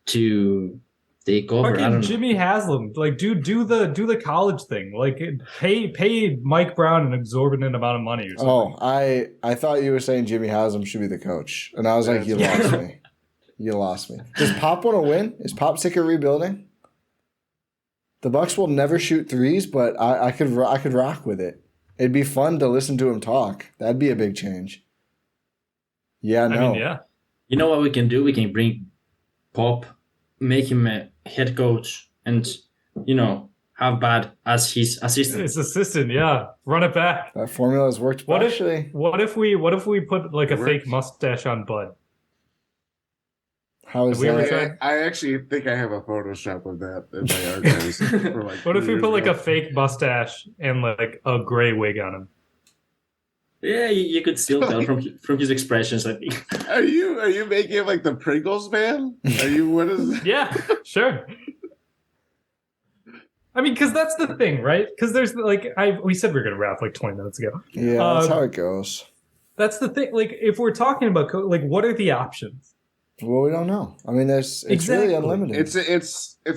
to take over. I Fucking don't know. Jimmy Haslam, like do the college thing, like pay Mike Brown an exorbitant amount of money or something. Oh, I thought you were saying Jimmy Haslam should be the coach. And I was like, you lost me. You lost me. Does Pop want to win? Is Pop sick of rebuilding? The Bucks will never shoot threes, but I could rock with it. It'd be fun to listen to him talk. That'd be a big change. Yeah, no. I mean, yeah. You know what we can do? We can bring Pop make him a head coach and, have Bad as his assistant. His assistant, yeah. Run it back. That formula has worked What actually. if we put like a fake mustache on Bud? How is Have we ever that? tried? I actually think I have a Photoshop of that in my archives. For like What if 2 we years put like ago. a fake mustache and like a gray wig on him? Yeah, you could still tell from his expressions, I think. Are you making it like the Pringles man? Are you what is Yeah, sure. I mean, because that's the thing, right? Because there's like we said we are gonna wrap like 20 minutes ago. Yeah, that's how it goes. That's the thing. Like, if we're talking about like, what are the options? Well, we don't know. I mean, it's really unlimited. it's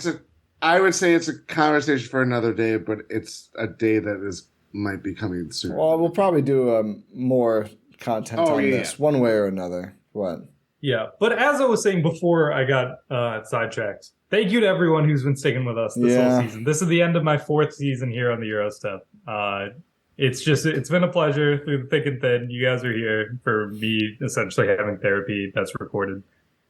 a I would say it's a conversation for another day, but it's a day that might be coming soon. Well, we'll probably do more content on this one way or another. What? Yeah, but as I was saying before, I got sidetracked. Thank you to everyone who's been sticking with us this whole season. This is the end of my 4th season here on the Eurostep. It's been a pleasure through the thick and thin. You guys are here for me essentially having therapy that's recorded.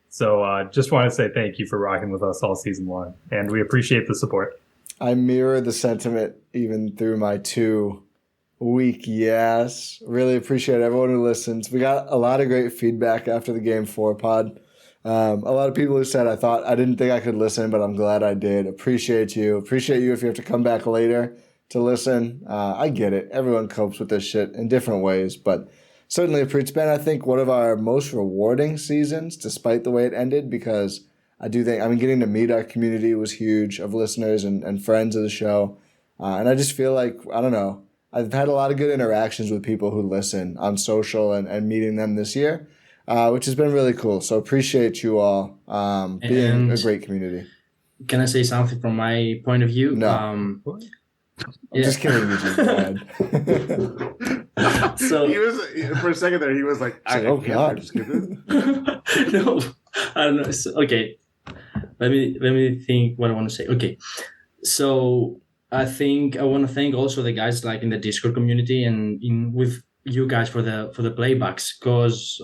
So just want to say thank you for rocking with us all season long, and we appreciate the support. I mirror the sentiment even through my 2-week yes. Really appreciate everyone who listens. We got a lot of great feedback after the Game 4 pod. A lot of people who said, I didn't think I could listen, but I'm glad I did. Appreciate you. Appreciate you if you have to come back later to listen. I get it. Everyone copes with this shit in different ways, but certainly it's been, I think, one of our most rewarding seasons, despite the way it ended, because I do think, getting to meet our community was huge of listeners and friends of the show. And I just feel like, I don't know, I've had a lot of good interactions with people who listen on social and meeting them this year, which has been really cool. So appreciate you all being a great community. Can I say something from my point of view? No. I'm just kidding, Eugene. Go ahead. So he was for a second there. He was like, "Oh God!" No, I don't know. So, okay, let me think what I want to say. Okay, so I think I want to thank also the guys like in the Discord community and with you guys for the playbacks, because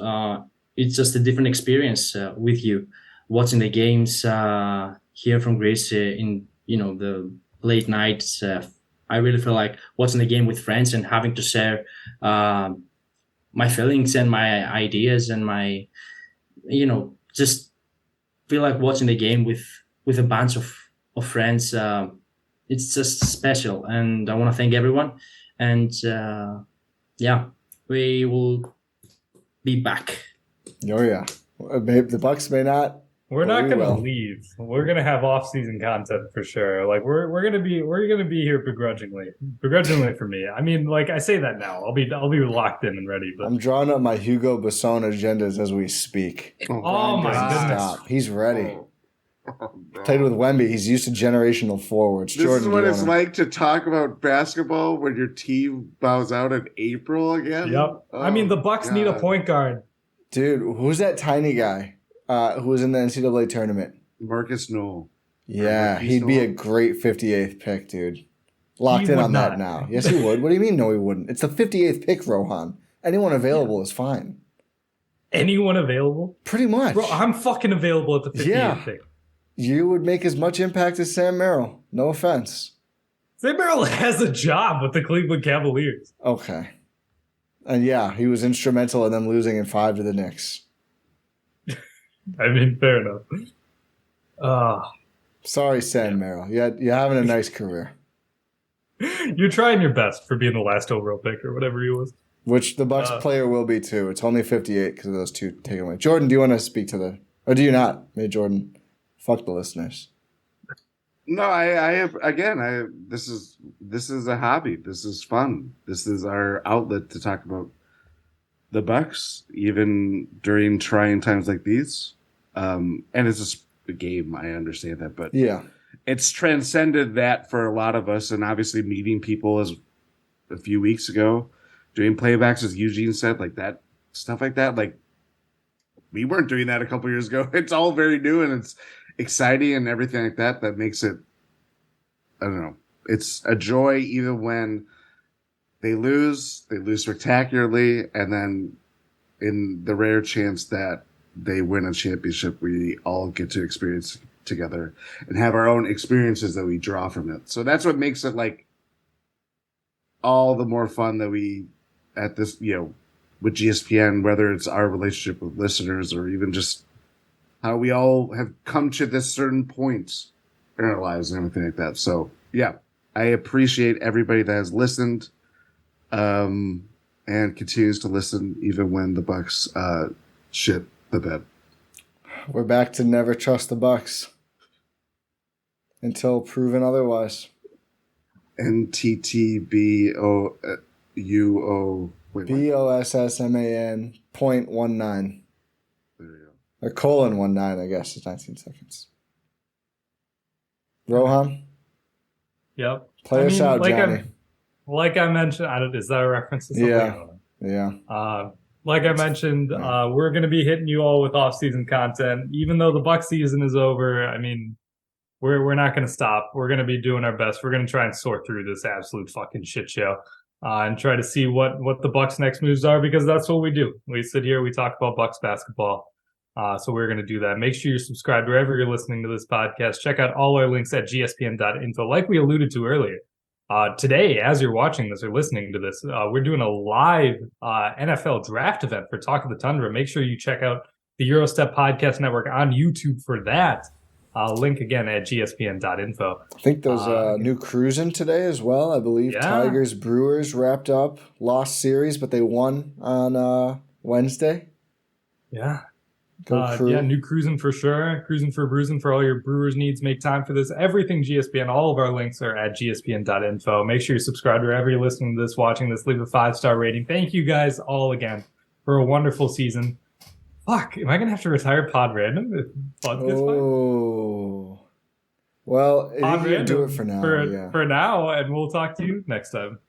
it's just a different experience with you watching the games here from Greece in the late nights. I really feel like watching the game with friends and having to share my feelings and my ideas and my, just feel like watching the game with a bunch of friends. It's just special, and I want to thank everyone. And we will be back. Oh yeah, the Bucks may not. We're not going to leave. We're going to have off-season content for sure. Like we're going to be here begrudgingly for me. I mean, like I say that now. I'll be locked in and ready. But I'm drawing up my Hugo Besson agendas as we speak. Oh my goodness! Stop. He's ready. Played with Wemby. He's used to generational forwards. This Jordan, is what it's like to talk about basketball when your team bows out in April again. Yep. Oh, I mean, the Bucks need a point guard. Dude, who's that tiny guy who was in the NCAA tournament? Marcus Knoll. Yeah, he'd be a great 58th pick, dude. Locked in on that now. Yes, he would. What do you mean, no, he wouldn't? It's the 58th pick, Rohan. Anyone available is fine. Anyone available? Pretty much. Bro, I'm fucking available at the 58th pick. You would make as much impact as Sam Merrill. No offense. Sam Merrill has a job with the Cleveland Cavaliers. Okay. And yeah, he was instrumental in them losing in 5 to the Knicks. I mean, fair enough. Sorry, Sam Merrill. You're having a nice career. You're trying your best for being the last overall pick or whatever he was. Which the Bucks player will be too. It's only 58 because of those 2 taken away. Jordan, do you want to speak to the... Or do you not? Hey, Jordan. Fuck the listeners. No, this is a hobby. This is fun. This is our outlet to talk about the Bucks, even during trying times like these. And it's just a game. I understand that, but yeah, it's transcended that for a lot of us. And obviously, meeting people as a few weeks ago, doing playbacks, as Eugene said, like that stuff like that. Like we weren't doing that a couple years ago. It's all very new and it's exciting and everything like that. That makes it, I don't know. It's a joy even when they lose spectacularly, and then in the rare chance that they win a championship, we all get to experience together and have our own experiences that we draw from it. So that's what makes it like all the more fun that we at this, with GSPN, whether it's our relationship with listeners or even just how we all have come to this certain point in our lives and everything like that. So yeah, I appreciate everybody that has listened and continues to listen even when the Bucks shit the bed. We're back to never trust the Bucks until proven otherwise. NTTBOUO. BOSSMAN .19. There you go. Or :19, I guess, is 19 seconds. Rohan? Yep. Play us out, Johnny. Like I mentioned, is that a reference to something? Yeah. I don't know. Yeah. Like I mentioned, we're going to be hitting you all with off-season content. Even though the Bucks season is over, I mean, we're not going to stop. We're going to be doing our best. We're going to try and sort through this absolute fucking shit show and try to see what the Bucks' next moves are, because that's what we do. We sit here, we talk about Bucks basketball. So we're going to do that. Make sure you're subscribed wherever you're listening to this podcast. Check out all our links at gspn.info. Like we alluded to earlier, today, as you're watching this or listening to this, we're doing a live NFL draft event for Talk of the Tundra. Make sure you check out the Eurostep Podcast Network on YouTube for that. Link again at gspn.info. I think there's new cruising today as well. I believe Tigers Brewers wrapped up, lost series, but they won on Wednesday. Yeah. Crew. Yeah, new cruising for sure. Cruising for bruising for all your Brewers needs. Make time for this. Everything GSPN. All of our links are at gspn.info. Make sure you subscribe wherever you're listening to this, watching this. Leave a 5-star rating. Thank you guys all again for a wonderful season. Fuck, am I going to have to retire Pod Random if Pod gets fired? Oh. Well, you can do it for now. For now, and we'll talk to you next time.